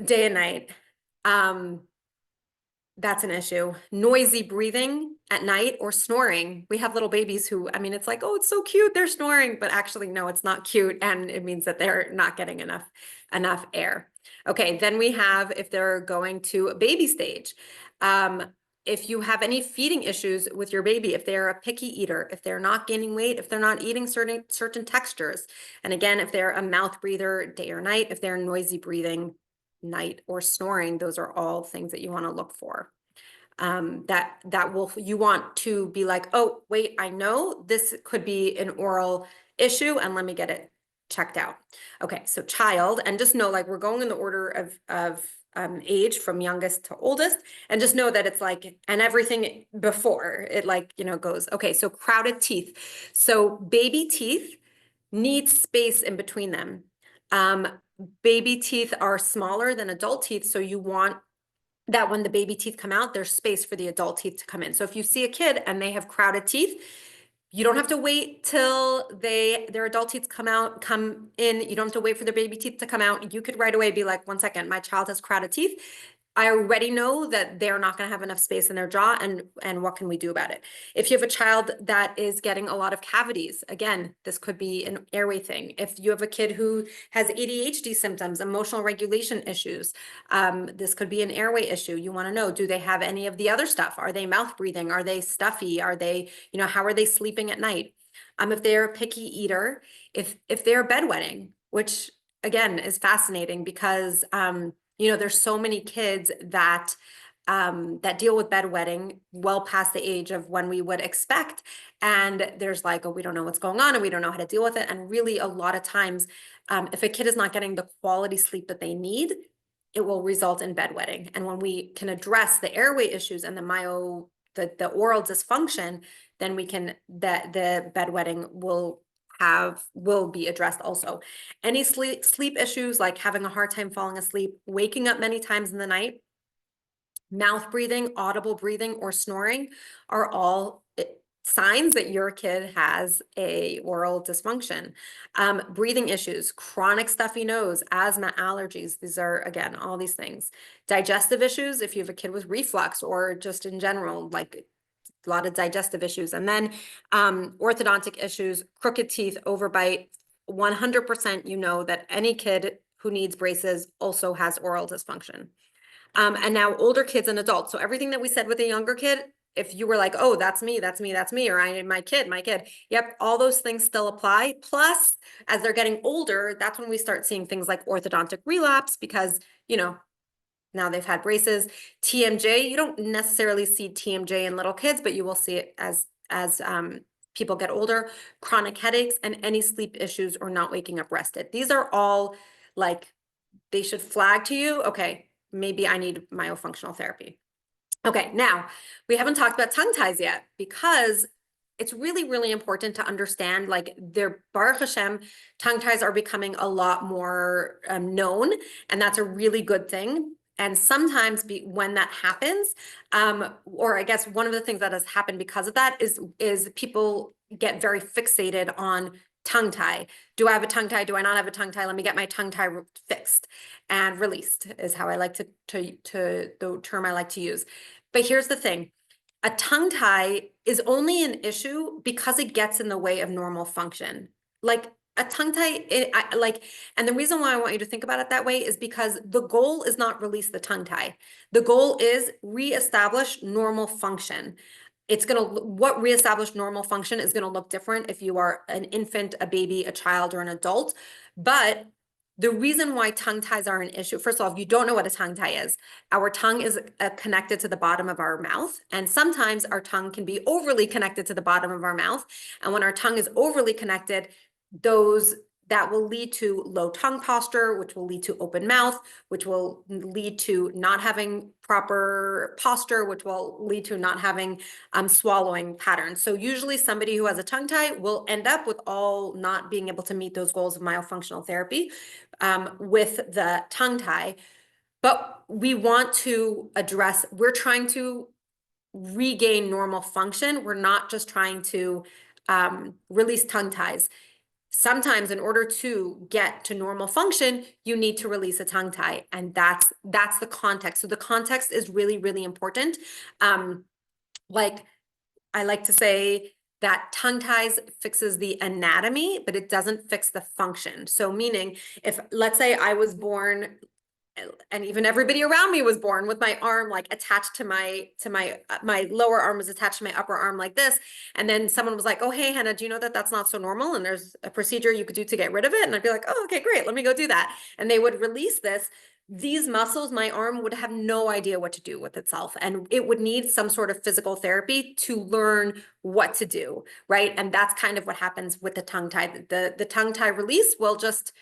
day and night. That's an issue. Noisy breathing at night or snoring. We have little babies who, I mean, it's like, oh, it's so cute, they're snoring, but actually, no, it's not cute. And it means that they're not getting enough air. Okay, then we have if they're going to a baby stage. If you have any feeding issues with your baby, if they're a picky eater, if they're not gaining weight, if they're not eating certain textures, and again, if they're a mouth breather day or night, if they're noisy breathing night or snoring, those are all things that you want to look for. You want to be like, oh, wait, I know this could be an oral issue and let me get it checked out. Okay, so child, and just know like we're going in the order of age from youngest to oldest, and just know that it's like, and everything before it like, goes, okay, so crowded teeth. So baby teeth need space in between them. Baby teeth are smaller than adult teeth, so you want that when the baby teeth come out, there's space for the adult teeth to come in. So if you see a kid and they have crowded teeth, you don't have to wait till their adult teeth come in. You don't have to wait for their baby teeth to come out. You could right away be like, 1 second, my child has crowded teeth. I already know that they're not going to have enough space in their jaw, and what can we do about it? If you have a child that is getting a lot of cavities, again, this could be an airway thing. If you have a kid who has ADHD symptoms, emotional regulation issues, this could be an airway issue. You want to know, do they have any of the other stuff? Are they mouth breathing? Are they stuffy? Are they, how are they sleeping at night? If they're a picky eater, if they're bedwetting, which again is fascinating because there's so many kids that deal with bedwetting well past the age of when we would expect. And there's like, oh, we don't know what's going on and we don't know how to deal with it. And really a lot of times, if a kid is not getting the quality sleep that they need, it will result in bedwetting. And when we can address the airway issues and the oral dysfunction, then the bedwetting will be addressed also. Any sleep issues like having a hard time falling asleep, waking up many times in the night, mouth breathing, audible breathing, or snoring are all signs that your kid has a oral dysfunction. Breathing issues, chronic stuffy nose, asthma, allergies. These are, again, all these things. Digestive issues, if you have a kid with reflux or just in general, like a lot of digestive issues. And then orthodontic issues, crooked teeth, overbite. 100% you know that any kid who needs braces also has oral dysfunction. And now older kids and adults. So everything that we said with a younger kid, if you were like, oh, that's me, or my kid. Yep, all those things still apply. Plus, as they're getting older, that's when we start seeing things like orthodontic relapse because, now they've had braces. TMJ, you don't necessarily see TMJ in little kids, but you will see it as people get older. Chronic headaches and any sleep issues or not waking up rested. These are all like, they should flag to you, okay, maybe I need myofunctional therapy. Okay, now we haven't talked about tongue ties yet because it's really, really important to understand like their Baruch Hashem, tongue ties are becoming a lot more known, and that's a really good thing. And sometimes when that happens, or I guess one of the things that has happened because of that is people get very fixated on tongue tie. Do I have a tongue tie? Do I not have a tongue tie? Let me get my tongue tie fixed and released is how I like to the term I like to use. But here's the thing. A tongue tie is only an issue because it gets in the way of normal function. Like a tongue tie, and the reason why I want you to think about it that way is because the goal is not release the tongue tie. The goal is reestablish normal function. What reestablished normal function is going to look different if you are an infant, a baby, a child, or an adult. But the reason why tongue ties are an issue, first of all, if you don't know what a tongue tie is, our tongue is connected to the bottom of our mouth. And sometimes our tongue can be overly connected to the bottom of our mouth. And when our tongue is overly connected, that will lead to low tongue posture, which will lead to open mouth, which will lead to not having proper posture, which will lead to not having swallowing patterns. So usually somebody who has a tongue tie will end up with all not being able to meet those goals of myofunctional therapy with the tongue tie. But we want to we're trying to regain normal function. We're not just trying to release tongue ties. sometimes in order to get to normal function, you need to release a tongue tie. And that's the context. So the context is really, really important. Like I like to say that tongue ties fixes the anatomy, but it doesn't fix the function. So meaning if, let's say I was born, and even everybody around me was born with my arm like attached to my lower arm was attached to my upper arm like this, and then someone was like, oh hey Henna, do you know that that's not so normal and there's a procedure you could do to get rid of it? And I'd be like, oh okay, great, let me go do that. And they would release this. These muscles, my arm would have no idea what to do with itself, and it would need some sort of physical therapy to learn what to do, right? And that's kind of what happens with the tongue tie. The tongue tie release will just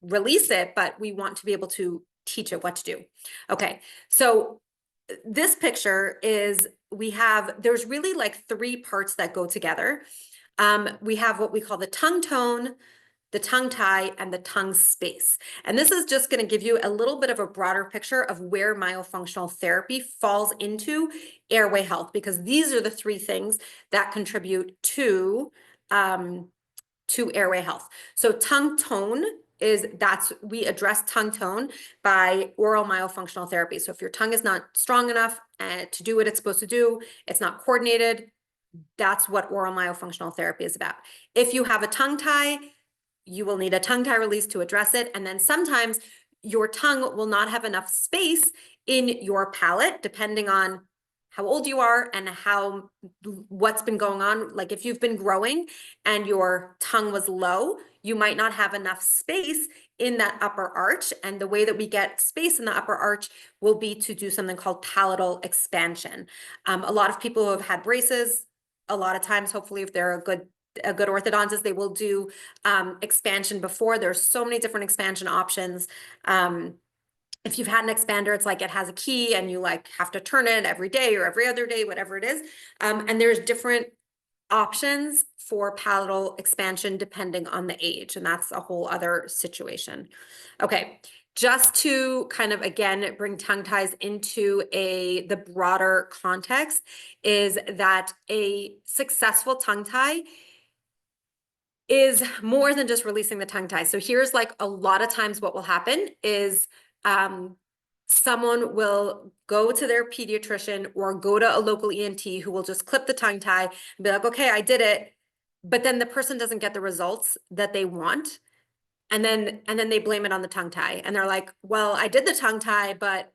release it, but we want to be able to teach it what to do. Okay, so this picture is, there's really like 3 parts that go together. We have what we call the tongue tone, the tongue tie, and the tongue space. And this is just going to give you a little bit of a broader picture of where myofunctional therapy falls into airway health, because these are the 3 things that contribute to airway health. So tongue tone we address tongue tone by oral myofunctional therapy. So if your tongue is not strong enough to do what it's supposed to do, it's not coordinated, that's what oral myofunctional therapy is about. If you have a tongue tie, you will need a tongue tie release to address it. And then sometimes your tongue will not have enough space in your palate, depending on how old you are and what's been going on. Like if you've been growing and your tongue was low, you might not have enough space in that upper arch. And the way that we get space in the upper arch will be to do something called palatal expansion. A lot of people who have had braces, a lot of times, hopefully if they're a good orthodontist, they will do expansion before. There's so many different expansion options. If you've had an expander, it's like it has a key and you like have to turn it every day or every other day, whatever it is. And there's different options for palatal expansion depending on the age, and that's a whole other situation. Okay, just to kind of again bring tongue ties into the broader context, is that a successful tongue tie is more than just releasing the tongue tie. So here's like a lot of times what will happen is someone will go to their pediatrician or go to a local ENT who will just clip the tongue tie and be like, okay, I did it. But then the person doesn't get the results that they want. And then they blame it on the tongue tie. And they're like, well, I did the tongue tie, but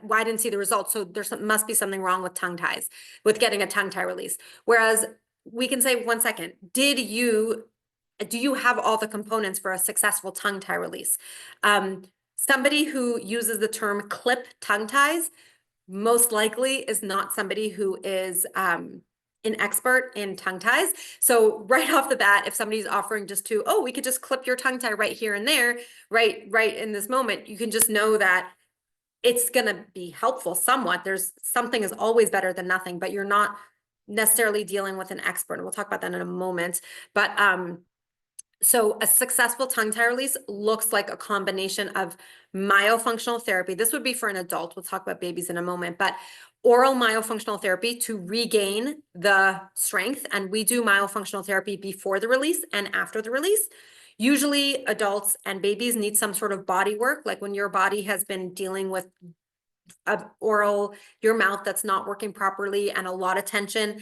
why didn't see the results? So must be something wrong with tongue ties, with getting a tongue tie release. Whereas we can say, 1 second, do you have all the components for a successful tongue tie release? Somebody who uses the term clip tongue ties most likely is not somebody who is an expert in tongue ties. So right off the bat, if somebody's offering just we could just clip your tongue tie right here and there, right in this moment, you can just know that it's going to be helpful somewhat. There's something is always better than nothing, but you're not necessarily dealing with an expert. And we'll talk about that in a moment. But so a successful tongue tie release looks like a combination of myofunctional therapy. This would be for an adult. We'll talk about babies in a moment, but oral myofunctional therapy to regain the strength. And we do myofunctional therapy before the release and after the release. Usually adults and babies need some sort of body work, like when your body has been dealing with your mouth that's not working properly and a lot of tension,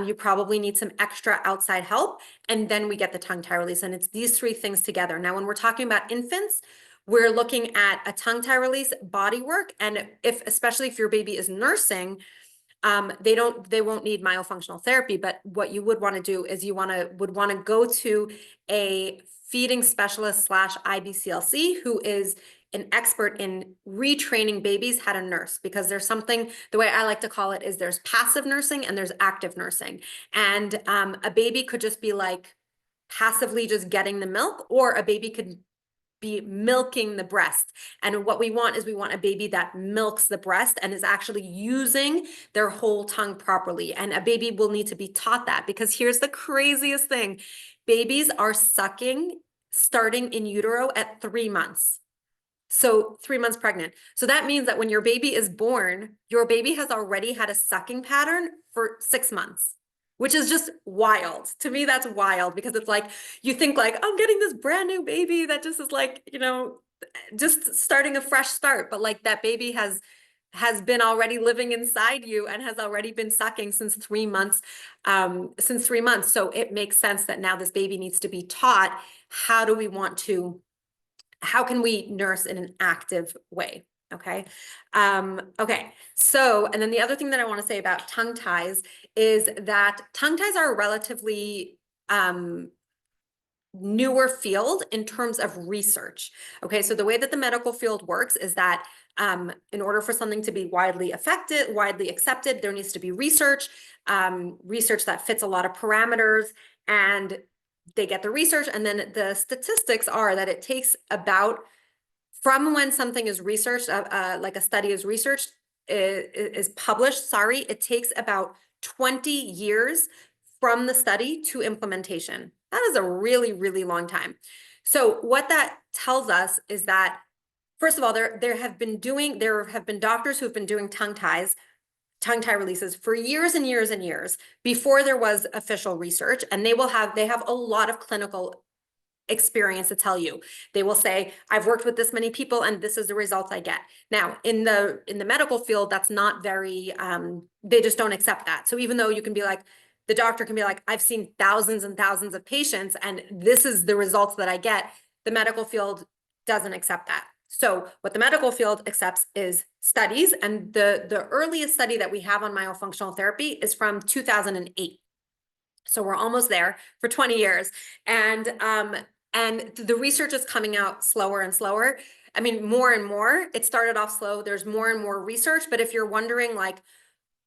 you probably need some extra outside help. And then we get the tongue tie release. And it's these 3 things together. Now, when we're talking about infants, we're looking at a tongue tie release, body work. And especially if your baby is nursing, they won't need myofunctional therapy. But what you would want to do is would want to go to a feeding specialist / IBCLC who is an expert in retraining babies how to nurse, because there's something, the way I like to call it is there's passive nursing and there's active nursing. And a baby could just be like passively just getting the milk, or a baby could be milking the breast. And what we want a baby that milks the breast and is actually using their whole tongue properly. And a baby will need to be taught that, because here's the craziest thing. Babies are sucking starting in utero at 3 months. So 3 months pregnant. So that means that when your baby is born, your baby has already had a sucking pattern for 6 months. which is just wild. To me, that's wild because it's like, you think like, I'm getting this brand new baby that just is like, just starting a fresh start. But like that baby has been already living inside you and has already been sucking since 3 months. So it makes sense that now this baby needs to be taught, how can we nurse in an active way? Okay. Okay. So, and then the other thing that I want to say about tongue ties is that tongue ties are a relatively, newer field in terms of research. Okay, so the way that the medical field works is that in order for something to be widely accepted, there needs to be research that fits a lot of parameters, and they get the research, and then the statistics are that it takes about, from when something is researched, like a study is researched, is published, it takes about 20 years from the study to implementation. That is a really, really long time. So what that tells us is that, first of all, there have been doctors who have been doing tongue tie releases for years and years and years before there was official research, and they have a lot of clinical experience to tell you. They will say, I've worked with this many people and this is the results I get. Now, in the medical field, that's not very, they just don't accept that. So even though you can be like, the doctor can be like, I've seen thousands and thousands of patients and this is the results that I get, the medical field doesn't accept that. So what the medical field accepts is studies, and the earliest study that we have on myofunctional therapy is from 2008. So we're almost there for 20 years. And the research is coming out slower and slower. I mean, more and more. It started off slow. There's more and more research. But if you're wondering, like,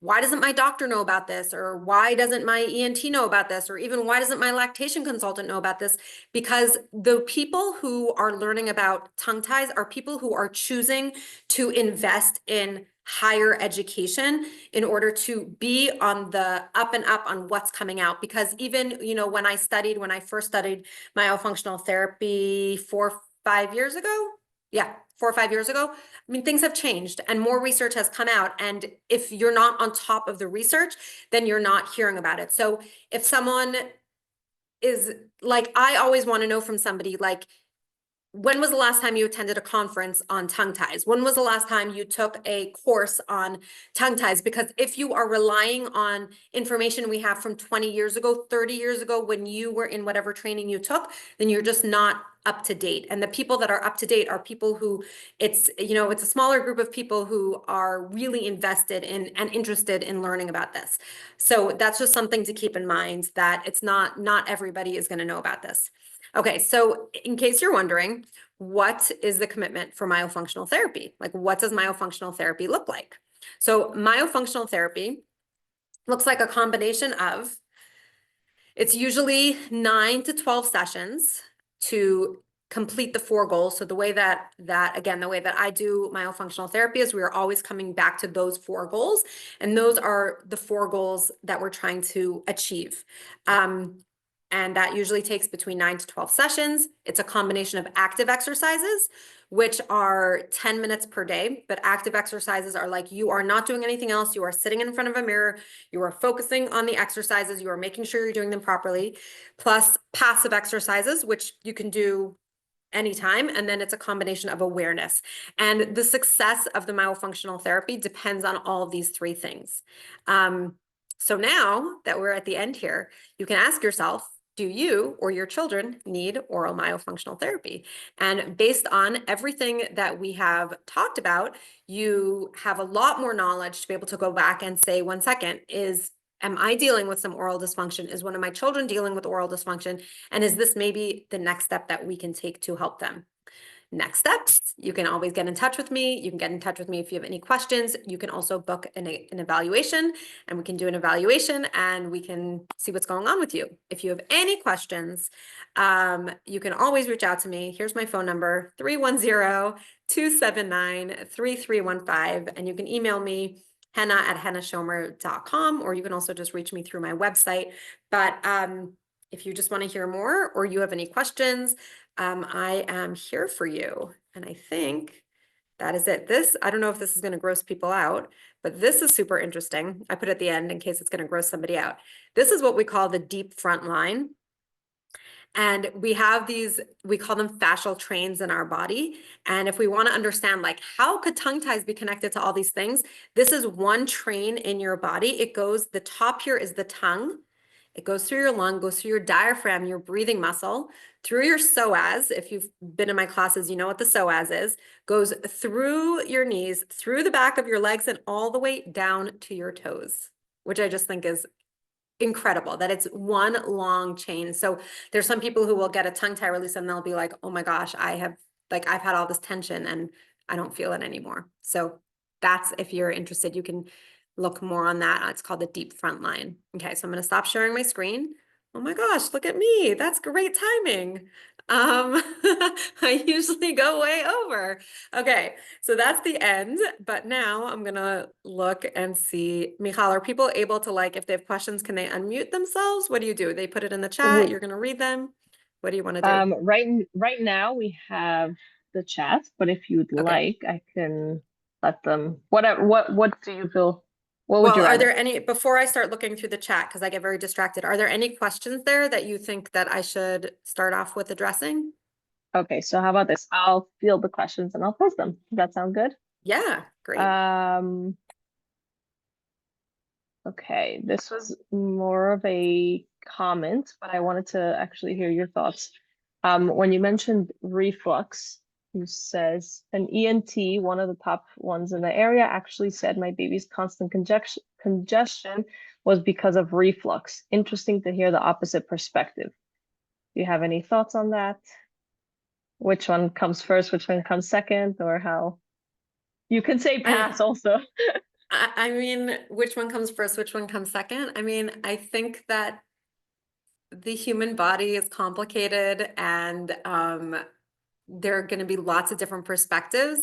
why doesn't my doctor know about this? Or why doesn't my ENT know about this? Or even why doesn't my lactation consultant know about this? Because the people who are learning about tongue ties are people who are choosing to invest in higher education in order to be on the up and up on what's coming out. Because even, when I first studied myofunctional therapy 4 or 5 years ago, 4 or 5 years ago, I mean, things have changed and more research has come out. And if you're not on top of the research, then you're not hearing about it. So if someone is like, I always want to know from somebody, like, when was the last time you attended a conference on tongue ties? When was the last time you took a course on tongue ties? Because if you are relying on information we have from 20 years ago, 30 years ago, when you were in whatever training you took, then you're just not up to date. And the people that are up to date are people who it's a smaller group of people who are really invested in and interested in learning about this. So that's just something to keep in mind, that it's not everybody is going to know about this. Okay, so in case you're wondering, what is the commitment for myofunctional therapy? Like, what does myofunctional therapy look like? So myofunctional therapy looks like a combination of, it's usually 9 to 12 sessions to complete the 4 goals. So the way that I do myofunctional therapy is we are always coming back to those 4 goals. And those are the 4 goals that we're trying to achieve. And that usually takes between 9 to 12 sessions. It's a combination of active exercises, which are 10 minutes per day. But active exercises are like, you are not doing anything else. You are sitting in front of a mirror. You are focusing on the exercises. You are making sure you're doing them properly. Plus passive exercises, which you can do anytime. And then it's a combination of awareness. And the success of the myofunctional therapy depends on all of these 3 things. So now that we're at the end here, you can ask yourself, do you or your children need oral myofunctional therapy? And based on everything that we have talked about, you have a lot more knowledge to be able to go back and say, 1 second, am I dealing with some oral dysfunction? Is one of my children dealing with oral dysfunction? And is this maybe the next step that we can take to help them? Next steps, you can always get in touch with me. You can get in touch with me if you have any questions. You can also book an evaluation, and we can do an evaluation and we can see what's going on with you. If you have any questions, you can always reach out to me. Here's my phone number, 310-279-3315. And you can email me, henna@hennashomer.com, or you can also just reach me through my website. But if you just want to hear more or you have any questions, I am here for you. And I think That is it. This, I don't know if this is going to gross people out, but this is super interesting. I put it at the end in case it's going to gross somebody out. This is what we call the deep front line. And we have these, we call them fascial trains in our body. And if we want to understand, like, how could tongue ties be connected to all these things? This is one train in your body. It goes, the top here is the tongue. It goes through your lung, goes through your diaphragm, your breathing muscle, through your psoas. If you've been in my classes, you know what the psoas is. Goes through your knees, through the back of your legs, and all the way down to your toes, which I just think is incredible that it's one long chain. So there's some people who will get a tongue tie release and they'll be like, oh my gosh, I've had all this tension and I don't feel it anymore. So that's, if you're interested, you can look more on that. It's called the deep front line. Okay, so I'm going to stop sharing my screen. Oh my gosh, look at me. That's great timing. I usually go way over. Okay, so that's the end, but now I'm gonna look and see. Michal, are people able to, like, if they have questions, can they unmute themselves? What do you do? They put it in the chat, you're gonna read them? What do you want to do? Right now we have the chat, but if you'd Okay. like, I can let them. Whatever. What do you feel? What would Well, you are rather? there any, before I start looking through the chat, because I get very distracted, are there any questions there that you think that I should start off with addressing? Okay, so how about this? I'll field the questions and I'll post them. Does that sound good? Yeah, great. Um, okay, this was more of a comment, but I wanted to actually hear your thoughts. When you mentioned reflux, who says an ENT, one of the top ones in the area, actually said my baby's constant congestion was because of reflux. Interesting to hear the opposite perspective. Do you have any thoughts on that? Which one comes first, which one comes second, or how? You can say pass I, also. I mean, which one comes first, which one comes second? I mean, I think that the human body is complicated and there are going to be lots of different perspectives.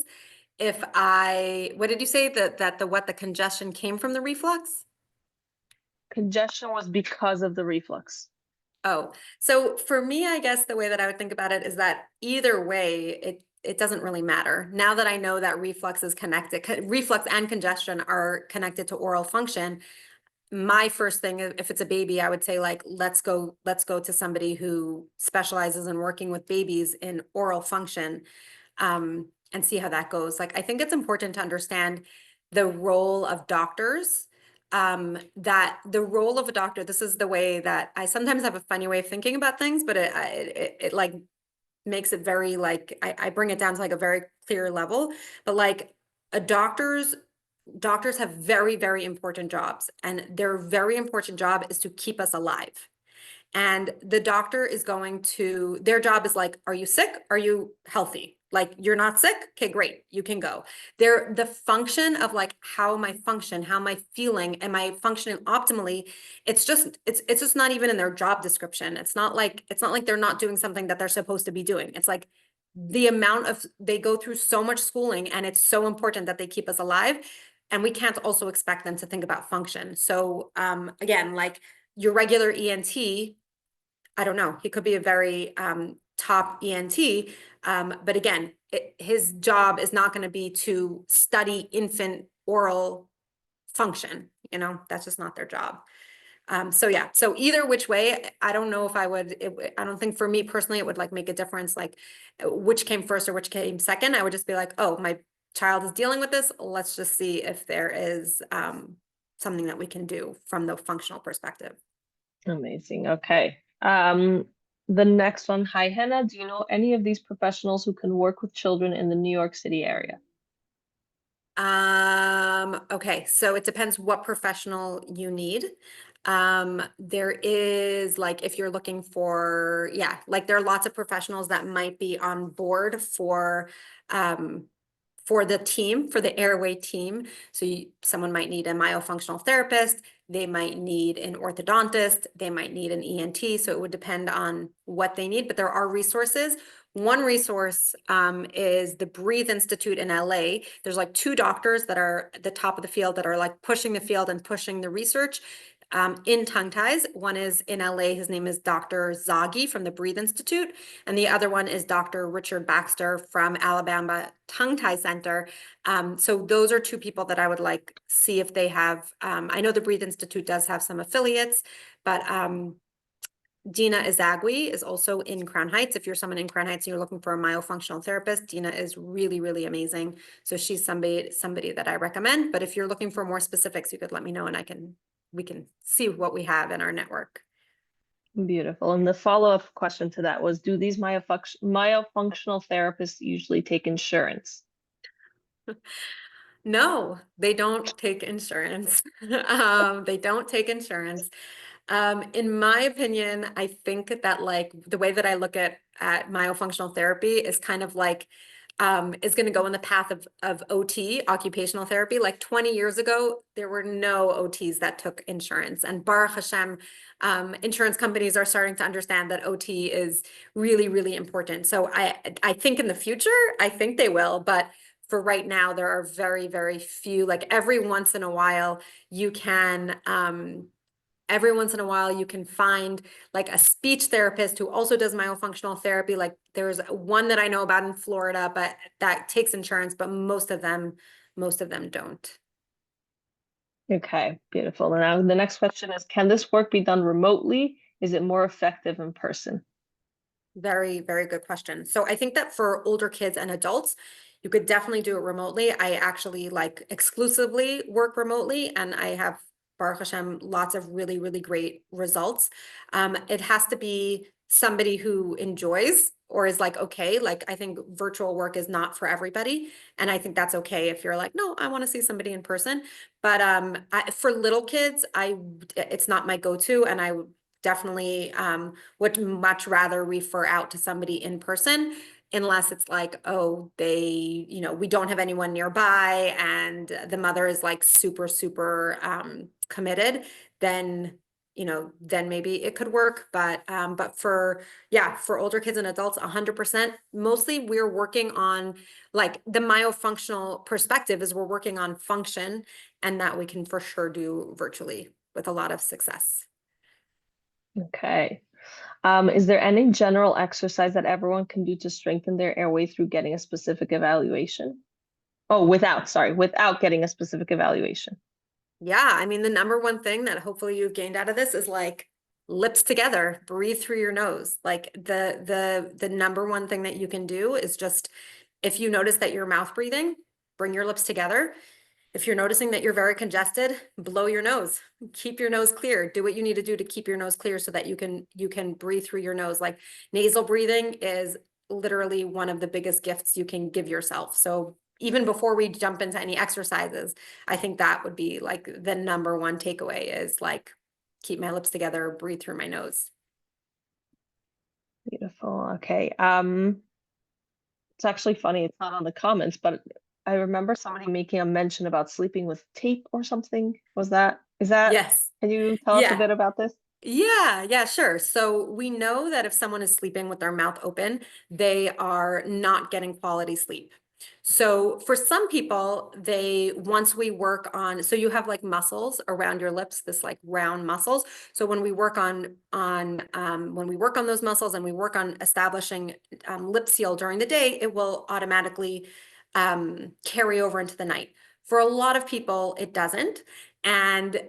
What did you say that the congestion came from the reflux? Congestion was because of the reflux. Oh, so for me, I guess the way that I would think about it is that either way, it doesn't really matter. Now that I know that reflux is connected, reflux and congestion are connected to oral function, my first thing, if it's a baby, I would say, like, let's go to somebody who specializes in working with babies in oral function, and see how that goes. Like, I think it's important to understand the role of doctors. That the role of a doctor, this is the way that I sometimes have a funny way of thinking about things, but it like makes it very, like, I bring it down to like a very clear level. But like, a doctors have very, very important jobs, and their very important job is to keep us alive. And the doctor is going to, their job is like, are you sick? Are you healthy? Like, you're not sick? Okay, great. You can go. The function of, like, how am I function? How am I feeling? Am I functioning optimally? It's just not even in their job description. It's not like they're not doing something that they're supposed to be doing. It's like the amount of, they go through so much schooling, and it's so important that they keep us alive. And we can't also expect them to think about function. So again, like, your regular ENT, I don't know, he could be a very top ENT, but again, his job is not going to be to study infant oral function. That's just not their job. So yeah, so either which way, I don't know if I don't think for me personally, it would, like, make a difference, like, which came first or which came second. I would just be like, oh, my child is dealing with this. Let's just see if there is something that we can do from the functional perspective. Amazing. Okay. The next one. Hi, Henna. Do you know any of these professionals who can work with children in the New York City area? Okay, so it depends what professional you need. There is, like, if you're looking for, yeah, like, there are lots of professionals that might be on board for the team, for the airway team. So someone might need a myofunctional therapist, they might need an orthodontist, they might need an ENT. So it would depend on what they need, but there are resources. One resource is the Breathe Institute in LA. There's like two doctors that are at the top of the field that are, like, pushing the field and pushing the research. in tongue ties. One is in LA. His name is Dr. Zaghi from the Breathe Institute. And the other one is Dr. Richard Baxter from Alabama Tongue Tie Center. So those are two people that I would like see if they have, I know the Breathe Institute does have some affiliates, but Dina Izagui is also in Crown Heights. If you're someone in Crown Heights and you're looking for a myofunctional therapist, Dina is really, really amazing. So she's somebody that I recommend. But if you're looking for more specifics, you could let me know and we can see what we have in our network. Beautiful. And the follow-up question to that was, do these myofunctional therapists usually take insurance? No, they don't take insurance. They don't take insurance. In my opinion, I think that like the way that I look at myofunctional therapy is kind of like is going to go in the path of OT, occupational therapy. Like 20 years ago, there were no OTs that took insurance. And Baruch Hashem, insurance companies are starting to understand that OT is really, really important. So I think in the future, I think they will, but for right now, there are very, very few. Like every once in a while, you can find like a speech therapist who also does myofunctional therapy. Like there's one that I know about in Florida, but that takes insurance, but most of them don't. Okay, beautiful. And now the next question is, can this work be done remotely? Is it more effective in person? Very, very good question. So I think that for older kids and adults, you could definitely do it remotely. I actually like exclusively work remotely, and I have, Baruch Hashem, lots of really, really great results. It has to be somebody who enjoys or is like, okay, like I think virtual work is not for everybody. And I think that's okay if you're like, no, I want to see somebody in person. But for little kids, it's not my go-to, and I definitely would much rather refer out to somebody in person, unless it's like, oh, we don't have anyone nearby and the mother is like super, super committed, then then maybe it could work. But for older kids and adults, 100%. Mostly we're working on like the myofunctional perspective is we're working on function, and that we can for sure do virtually with a lot of success. Okay. Is there any general exercise that everyone can do to strengthen their airway through getting a specific evaluation? Oh, without getting a specific evaluation. Yeah, I mean, the number one thing that hopefully you've gained out of this is like lips together, breathe through your nose. Like the number one thing that you can do is just, if you notice that you're mouth breathing, bring your lips together. If you're noticing that you're very congested, blow your nose. Keep your nose clear. Do what you need to do to keep your nose clear so that you can breathe through your nose. Like nasal breathing is literally one of the biggest gifts you can give yourself. So even before we jump into any exercises, I think that would be like the number one takeaway is like, keep my lips together, breathe through my nose. Beautiful. Okay. It's actually funny. It's not on the comments, but I remember somebody making a mention about sleeping with tape or something. Is that, Yes. can you tell us a Yeah. bit about this? Yeah, sure. So we know that if someone is sleeping with their mouth open, they are not getting quality sleep. So for some people, once we work on, so you have like muscles around your lips, this like round muscles. So when we work when we work on those muscles and we work on establishing lip seal during the day, it will automatically carry over into the night. For a lot of people, it doesn't. And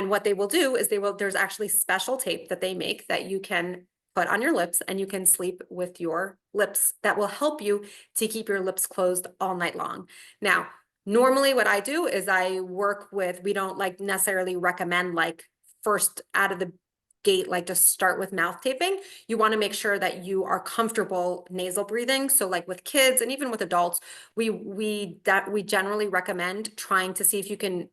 what they will do is there's actually special tape that they make that you can put on your lips, and you can sleep with your lips. That will help you to keep your lips closed all night long. Now, normally what I do is we don't like necessarily recommend like first out of the gate, like just start with mouth taping. You want to make sure that you are comfortable nasal breathing. So like with kids and even with adults, we generally recommend trying to see if you can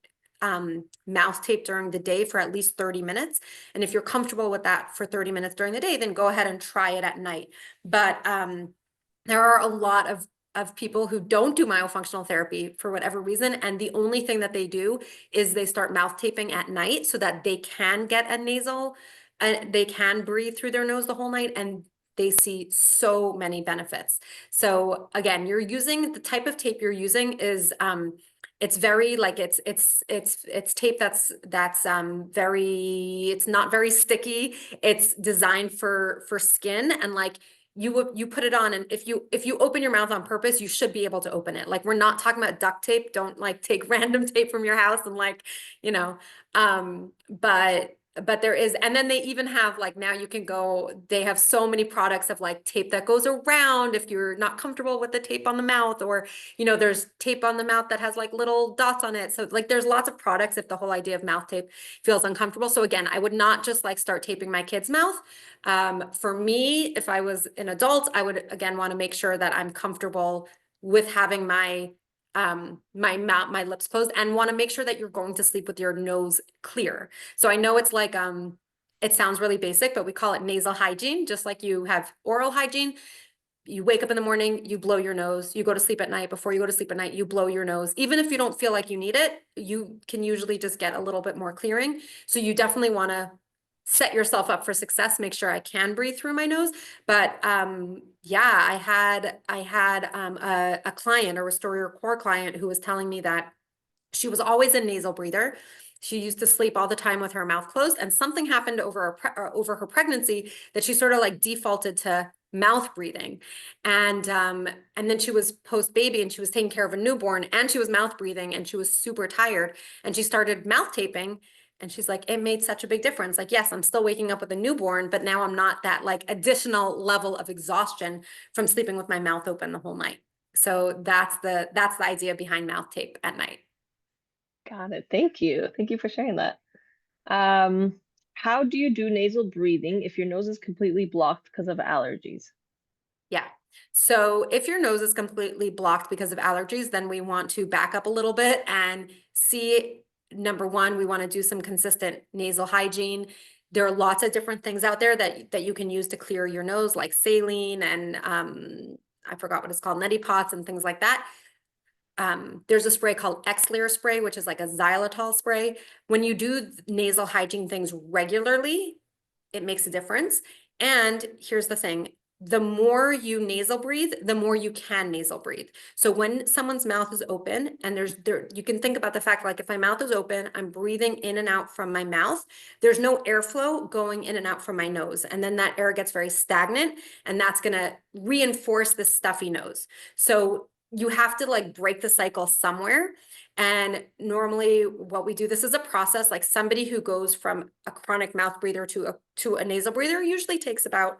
mouth tape during the day for at least 30 minutes. And if you're comfortable with that for 30 minutes during the day, then go ahead and try it at night. But there are a lot of people who don't do myofunctional therapy for whatever reason. And the only thing that they do is they start mouth taping at night so that they can get a nasal, they can breathe through their nose the whole night. And they see so many benefits. So again, you're using the type of tape you're using is it's very like it's tape that's very, it's not very sticky. It's designed for skin, and like you put it on, and if you open your mouth on purpose, you should be able to open it. Like, we're not talking about duct tape. Don't like take random tape from your house and like, you know, but there is, and then they even have like, now you can go, they have so many products of like tape that goes around if you're not comfortable with the tape on the mouth, or, you know, there's tape on the mouth that has like little dots on it. So like there's lots of products if the whole idea of mouth tape feels uncomfortable. So again, I would not just like start taping my kid's mouth. For me, if I was an adult, I would again want to make sure that I'm comfortable with having my my mouth, my lips closed, and want to make sure that you're going to sleep with your nose clear. So I know it's like, it sounds really basic, but we call it nasal hygiene, just like you have oral hygiene. You wake up in the morning, you blow your nose, you go to sleep at night. Before you go to sleep at night, you blow your nose. Even if you don't feel like you need it, you can usually just get a little bit more clearing. So you definitely want to set yourself up for success, make sure I can breathe through my nose. But yeah, I had a client, a Restore Your Core client, who was telling me that she was always a nasal breather. She used to sleep all the time with her mouth closed, and something happened over her pregnancy that she sort of like defaulted to mouth breathing. And then she was post baby, and she was taking care of a newborn, and she was mouth breathing, and she was super tired, and she started mouth taping. And she's like, it made such a big difference. Like, yes, I'm still waking up with a newborn, but now I'm not that like additional level of exhaustion from sleeping with my mouth open the whole night. So that's the idea behind mouth tape at night. Got it. Thank you. Thank you for sharing that. How do you do nasal breathing if your nose is completely blocked because of allergies? Yeah. So if your nose is completely blocked because of allergies, then we want to back up a little bit and see, number one, we want to do some consistent nasal hygiene. There are lots of different things out there that you can use to clear your nose, like saline and I forgot what it's called, neti pots and things like that. There's a spray called Xlear spray, which is like a xylitol spray. When you do nasal hygiene things regularly, it makes a difference. And here's the thing, the more you nasal breathe, the more you can nasal breathe. So when someone's mouth is open, and you can think about the fact, like, if my mouth is open, I'm breathing in and out from my mouth, there's no airflow going in and out from my nose. And then that air gets very stagnant, and that's gonna reinforce the stuffy nose. So you have to like break the cycle somewhere. And normally what we do, this is a process, like somebody who goes from a chronic mouth breather to a nasal breather usually takes about,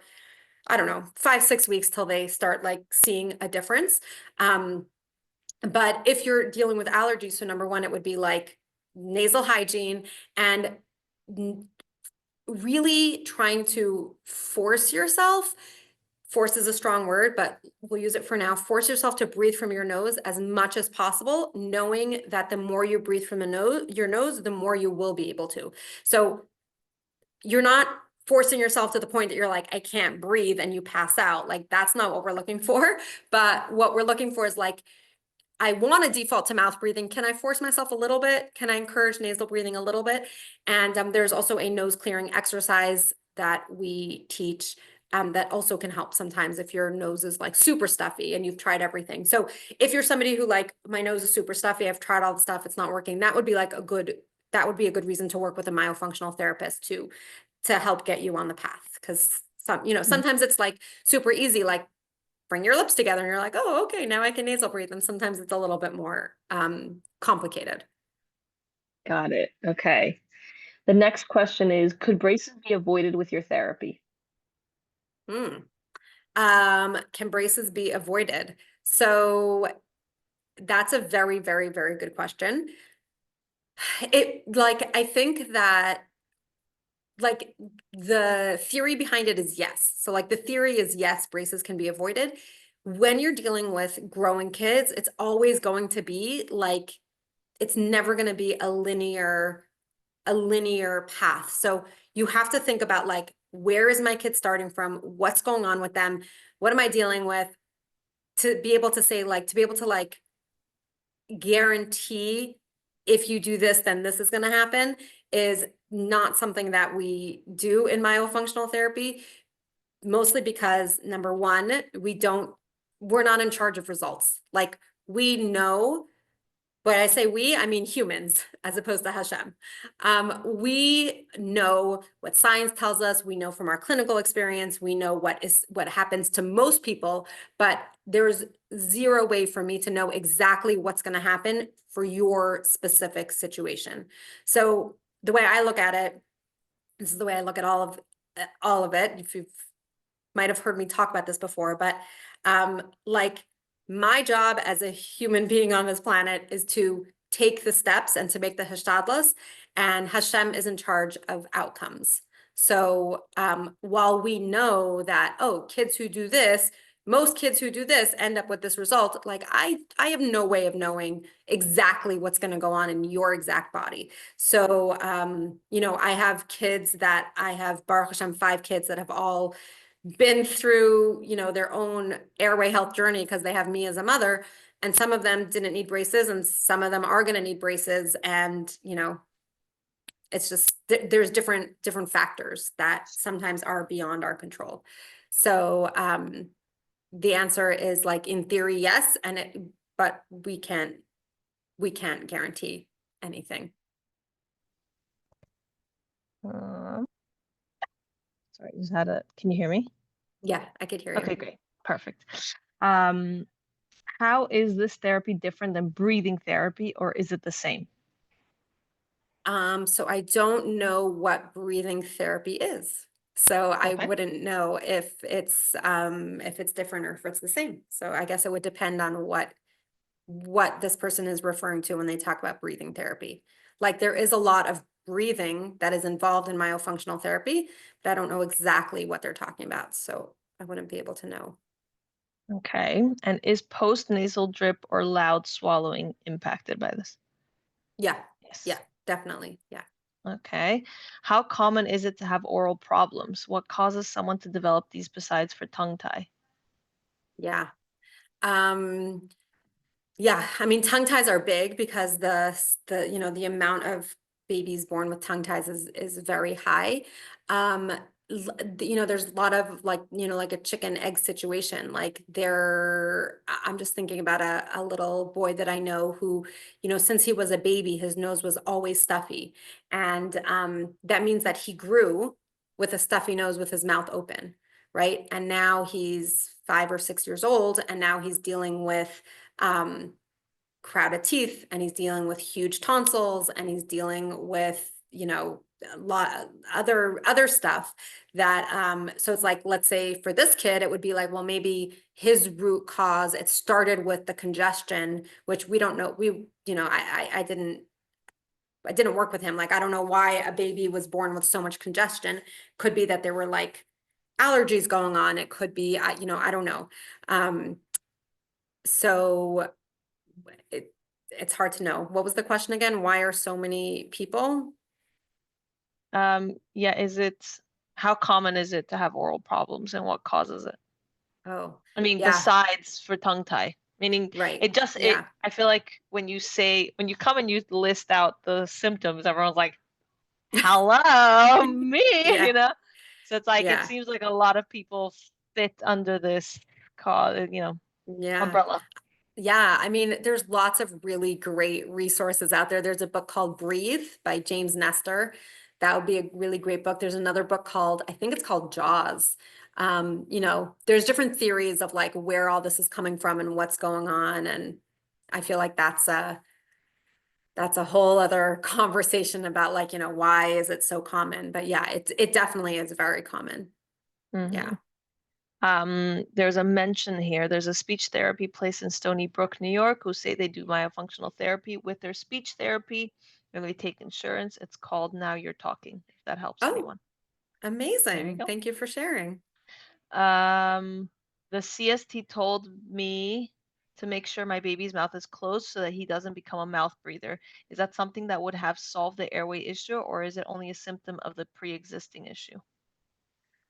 I don't know, 5-6 weeks till they start like seeing a difference. But if you're dealing with allergies, so number one, it would be like nasal hygiene, and really trying to force yourself. Force is a strong word, but we'll use it for now. Force yourself to breathe from your nose as much as possible, knowing that the more you breathe from your nose, the more you will be able to. So you're not forcing yourself to the point that you're like, I can't breathe, and you pass out. Like, that's not what we're looking for. But what we're looking for is like, I want to default to mouth breathing. Can I force myself a little bit? Can I encourage nasal breathing a little bit? And there's also a nose clearing exercise that we teach that also can help sometimes if your nose is like super stuffy and you've tried everything. So if you're somebody who like, my nose is super stuffy, I've tried all the stuff, it's not working, that would be like that would be a good reason to work with a myofunctional therapist to help get you on the path. Because sometimes it's like super easy, like bring your lips together and you're like, oh, okay, now I can nasal breathe. And sometimes it's a little bit more complicated. Got it. Okay. The next question is, could braces be avoided with your therapy? Can braces be avoided? So that's a very, very, very good question. I think that like the theory behind it is yes. So like the theory is yes, braces can be avoided. When you're dealing with growing kids, it's always going to be like, it's never going to be a linear path. So you have to think about like, where is my kid starting from? What's going on with them? What am I dealing with? To be able to say like, to be able to like guarantee if you do this, then this is going to happen is not something that we do in myofunctional therapy. mostly because number one, we're not in charge of results. Like we know, when I say we, I mean humans as opposed to Hashem. We know what science tells us. We know from our clinical experience. We know what happens to most people, but there's zero way for me to know exactly what's going to happen for your specific situation. So the way I look at it, this is the way I look at all of it. If you might have heard me talk about this before, but like my job as a human being on this planet is to take the steps and to make the hishtadlus, and Hashem is in charge of outcomes. So while we know that, oh, most kids who do this end up with this result, like I have no way of knowing exactly what's going to go on in your exact body. So, I have Baruch Hashem, 5 kids that have all been through, their own airway health journey because they have me as a mother, and some of them didn't need braces and some of them are going to need braces. And, it's just, there's different factors that sometimes are beyond our control. So, the answer is like, in theory, yes. But we can't guarantee anything. Sorry, can you hear me? Yeah, I could hear you. Okay, great. Perfect. How is this therapy different than breathing therapy, or is it the same? So I don't know what breathing therapy is. So I Okay. wouldn't know if it's different or if it's the same. So I guess it would depend on what this person is referring to when they talk about breathing therapy. Like there is a lot of breathing that is involved in myofunctional therapy, but I don't know exactly what they're talking about. So I wouldn't be able to know. Okay. And is post-nasal drip or loud swallowing impacted by this? Yeah, Yes. definitely. Yeah. Okay. How common is it to have oral problems? What causes someone to develop these besides for tongue tie? Yeah. Yeah, I mean, tongue ties are big because the amount of babies born with tongue ties is very high. There's a lot of like a chicken egg situation. Like I'm just thinking about a little boy that I know who, since he was a baby, his nose was always stuffy. And that means that he grew with a stuffy nose with his mouth open, right? And now he's 5 or 6 years old, and now he's dealing with crowded teeth, and he's dealing with huge tonsils, and he's dealing with a lot other stuff that so it's like, let's say for this kid it would be like, well, maybe his root cause, it started with the congestion, which we don't know. I didn't work with him. Like, I don't know why a baby was born with so much congestion. Could be that there were like allergies going on. It could be, I don't know. So it's hard to know. What was the question again? Why are so many people? Yeah, how common is it to have oral problems and what causes it? Oh, I mean, yeah, besides for tongue tie, meaning right. Yeah, I feel like when you come and you list out the symptoms, everyone's like, hello, me, yeah, So it's like, it yeah, seems like a lot of people fit under this cause, yeah. umbrella. Yeah, I mean, there's lots of really great resources out there. There's a book called Breathe by James Nestor. That would be a really great book. There's another book called, I think it's called Jaws. There's different theories of like where all this is coming from and what's going on. And I feel like that's a whole other conversation about like, why is it so common? But yeah, it definitely is very common. hmm Yeah. There's a mention here. There's a speech therapy place in Stony Brook, New York, who say they do myofunctional therapy with their speech therapy, and they take insurance. It's called Now You're Talking, if that helps Oh, anyone. There you amazing. go. Thank you for sharing. The CST told me to make sure my baby's mouth is closed so that he doesn't become a mouth breather. Is that something that would have solved the airway issue, or is it only a symptom of the pre-existing issue?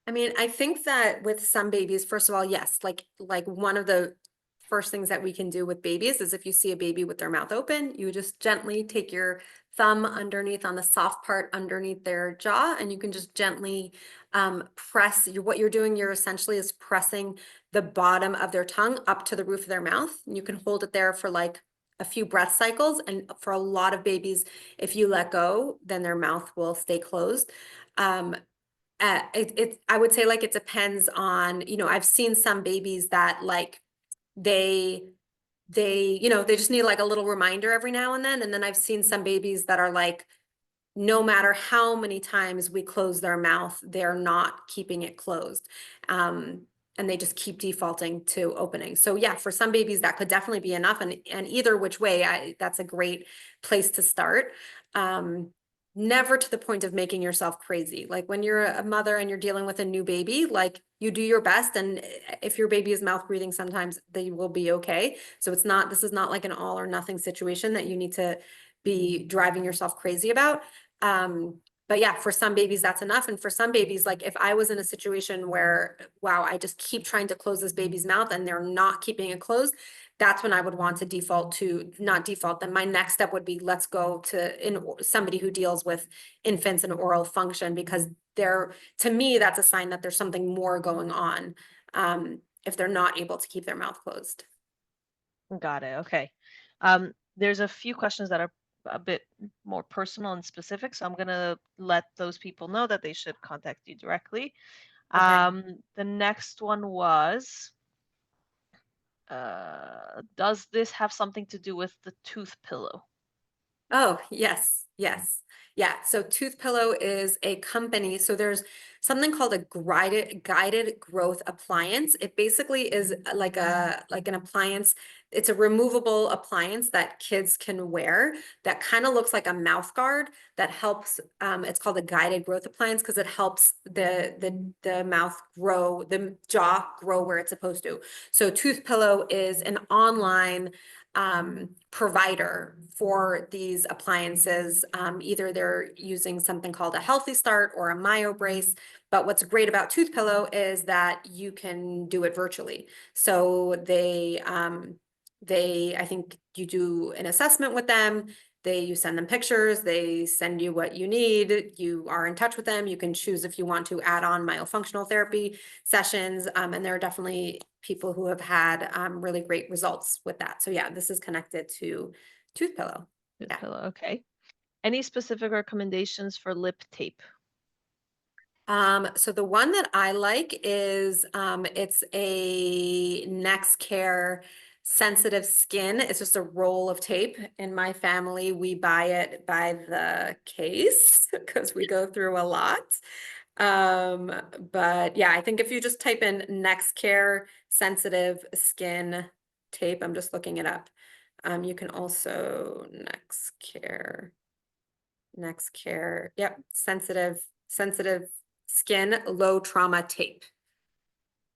I mean, I think that with some babies, first of all, yes, like one of the first things that we can do with babies is if you see a baby with their mouth open, you just gently take your thumb underneath on the soft part underneath their jaw, and you can just gently press. What you're doing, you're essentially is pressing the bottom of their tongue up to the roof of their mouth. And you can hold it there for like a few breath cycles. And for a lot of babies, if you let go, then their mouth will stay closed. I would say like it depends on, I've seen some babies that like they they just need like a little reminder every now and then. And then I've seen some babies that are like, no matter how many times we close their mouth, they're not keeping it closed. And they just keep defaulting to opening. So yeah, for some babies that could definitely be enough. And either which way, that's a great place to start. Never to the point of making yourself crazy. Like when you're a mother and you're dealing with a new baby, like you do your best. And if your baby is mouth breathing, sometimes they will be okay. So this is not like an all or nothing situation that you need to be driving yourself crazy about. But yeah, for some babies, that's enough. And for some babies, like if I was in a situation where, wow, I just keep trying to close this baby's mouth and they're not keeping it closed, that's when I would want to default to, not default, then my next step would be, let's go to somebody who deals with infants and oral function, because to me, that's a sign that there's something more going on if they're not able to keep their mouth closed. Got it. Okay. There's a few questions that are a bit more personal and specific, so I'm gonna let those people know that they should contact you directly. Okay. The next one was, does this have something to do with the tooth pillow? Oh, yes, yes. Yeah. So Tooth Pillow is a company. So there's something called a guided growth appliance. It basically is like an appliance. It's a removable appliance that kids can wear that kind of looks like a mouth guard that helps. It's called a guided growth appliance because it helps the mouth grow, the jaw grow where it's supposed to. So Tooth Pillow is an online provider for these appliances. Either they're using something called a Healthy Start or a Myo Brace. But what's great about Tooth Pillow is that you can do it virtually. So I think you do an assessment with them. You send them pictures, they send you what you need, you are in touch with them, you can choose if you want to add on myofunctional therapy sessions, and there are definitely people who have had really great results with that. So yeah, this is connected to Tooth Pillow. Tooth Yeah. pillow. Okay. Any specific recommendations for lip tape? So the one that I like is it's a Nextcare sensitive skin. It's just a roll of tape. In my family, we buy it by the case because we go through a lot. But yeah, I think if you just type in Nextcare sensitive skin tape, I'm just looking it up. You can also Nextcare, yep, sensitive skin low trauma tape.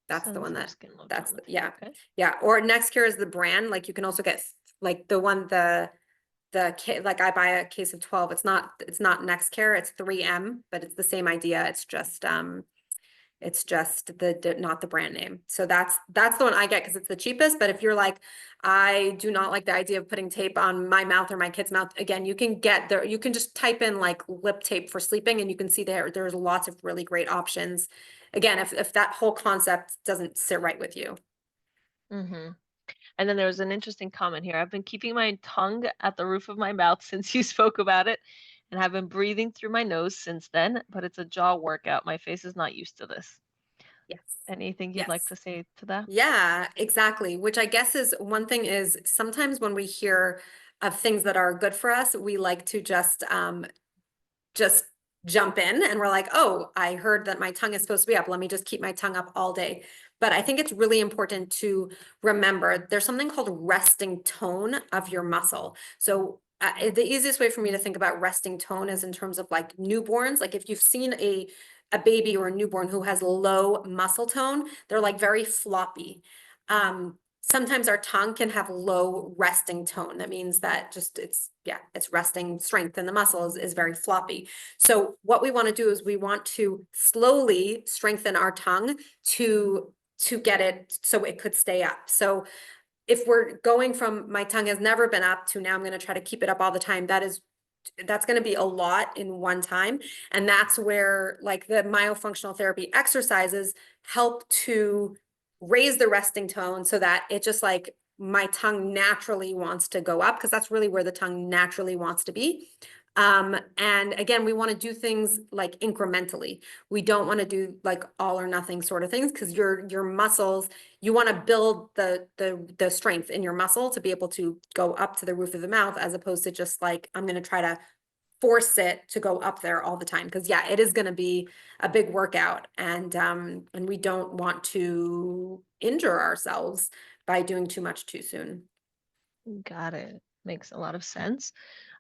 That's the one Sensitive that skin low that's trauma tape. yeah. Okay. Yeah, or Nextcare is the brand. Like you can also get like the one like I buy a case of 12. It's not Nextcare, it's 3M, but it's the same idea. It's just not the brand name. So that's the one I get because it's the cheapest. But if you're like, I do not like the idea of putting tape on my mouth or my kid's mouth, again, you can get there. You can just type in like lip tape for sleeping, and you can see there's lots of really great options. Again, if that whole concept doesn't sit right with you. Mm-hmm. And then there was an interesting comment here. I've been keeping my tongue at the roof of my mouth since you spoke about it, and have been breathing through my nose since then, but it's a jaw workout. My face is not used to this. Yes. Anything you'd like Yes. to say to that? Yeah, exactly. Which I guess is one thing is sometimes when we hear of things that are good for us, we like to just jump in and we're like, oh, I heard that my tongue is supposed to be up. Let me just keep my tongue up all day. But I think it's really important to remember there's something called resting tone of your muscle. So the easiest way for me to think about resting tone is in terms of like newborns. Like if you've seen a baby or a newborn who has low muscle tone, they're like very floppy. Sometimes our tongue can have low resting tone. That means that it's resting strength and the muscle is very floppy. So what we want to do is we want to slowly strengthen our tongue to get it so it could stay up. So if we're going from my tongue has never been up to now I'm going to try to keep it up all the time, that is that's going to be a lot in one time. And that's where like the myofunctional therapy exercises help to raise the resting tone so that it just like my tongue naturally wants to go up, because that's really where the tongue naturally wants to be. And again, we want to do things like incrementally. We don't want to do like all or nothing sort of things, because your muscles, you want to build the strength in your muscle to be able to go up to the roof of the mouth, as opposed to just like, I'm going to try to force it to go up there all the time. Because yeah, it is going to be a big workout, and we don't want to injure ourselves by doing too much too soon. Got it. Makes a lot of sense.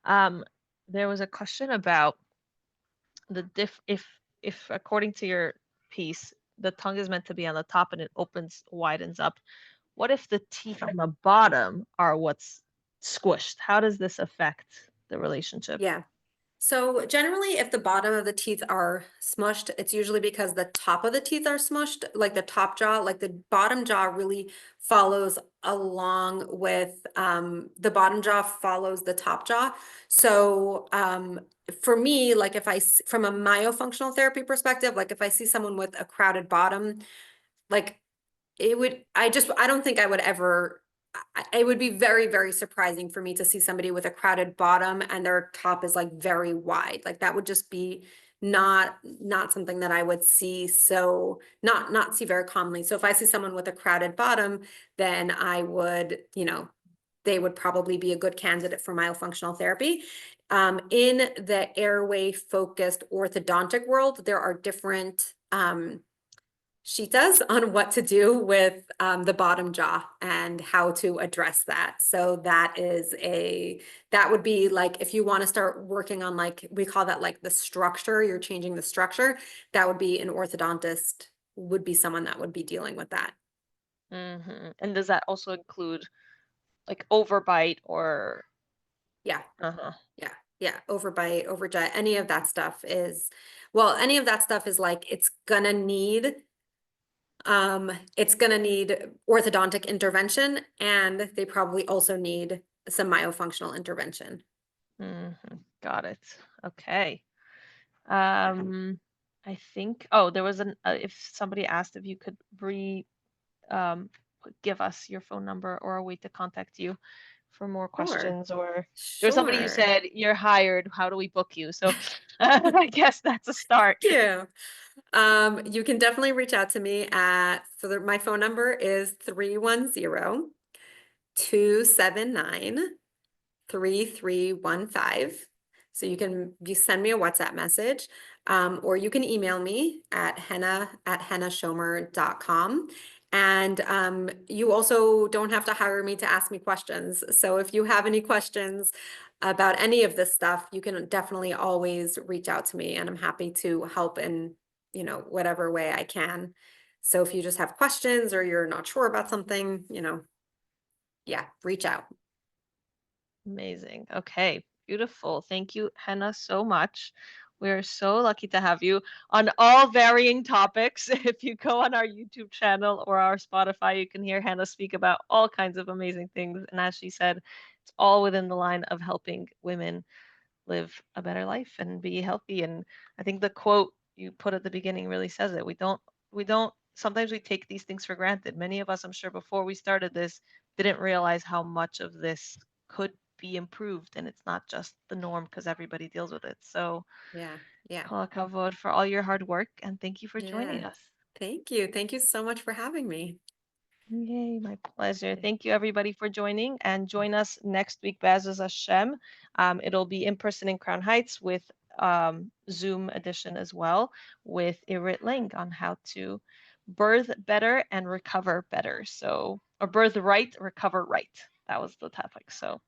Um, there was a question about the if according to your piece, the tongue is meant to be on the top and it widens up. What if the teeth on the bottom are what's squished? How does this affect the relationship? Yeah. So generally, if the bottom of the teeth are smushed, it's usually because the top of the teeth are smushed, like the top jaw, like the bottom jaw really follows along with the bottom jaw follows the top jaw. So for me, like from a myofunctional therapy perspective, like if I see someone with a crowded bottom, like I don't think I would ever, it would be very, very surprising for me to see somebody with a crowded bottom and their top is like very wide. Like that would just be not something that I would see, so not see very commonly. So if I see someone with a crowded bottom, then I would, they would probably be a good candidate for myofunctional therapy. In the airway focused orthodontic world, there are different Shitas on what to do with the bottom jaw and how to address that. So that would be like, if you want to start working on, like, we call that like the structure, you're changing the structure, that would be an orthodontist, would be someone that would be dealing with that. And does that also include like overbite or Yeah. uh-huh. Yeah. Yeah. Overbite, overjet, any of that stuff well, any of that stuff is like, it's gonna need orthodontic intervention, and they probably also need some myofunctional intervention. Got it. Okay. I think, there was if somebody asked if you could um, give us your phone number or a way to contact you for more Sure. questions, or there's somebody who Sure. said you're hired, how do we book you? So I guess that's a start. Thank you. You can definitely reach out to me my phone number is 310-279-3315. So you send me a WhatsApp message, or you can email me at hennashomer.com. And you also don't have to hire me to ask me questions. So if you have any questions about any of this stuff, you can definitely always reach out to me, and I'm happy to help in, whatever way I can. So if you just have questions or you're not sure about something, yeah, reach out. Amazing. Okay, beautiful. Thank you, Henna, so much. We're so lucky to have you on all varying topics. If you go on our YouTube channel or our Spotify, you can hear Hannah speak about all kinds of amazing things. And as she said, it's all within the line of helping women live a better life and be healthy. And I think the quote you put at the beginning really says it. We don't sometimes we take these things for granted. Many of us, I'm sure, before we started this, didn't realize how much of this could be improved, and it's not just the norm because everybody deals with it. So Yeah. Yeah. kol hakavod for all your hard work, and thank you for joining Yeah. us. Thank you. Thank you so much for having me. Yay, my pleasure. Thank you, everybody, for joining. And join us next week, Bezos Hashem. It'll be in person in Crown Heights with Zoom edition as well, with Irit Ling on how to birth better and recover better. So, or birth right, recover right. That was the topic. So,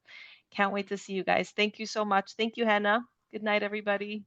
can't wait to see you guys. Thank you so much. Thank you, Hannah. Good night, everybody.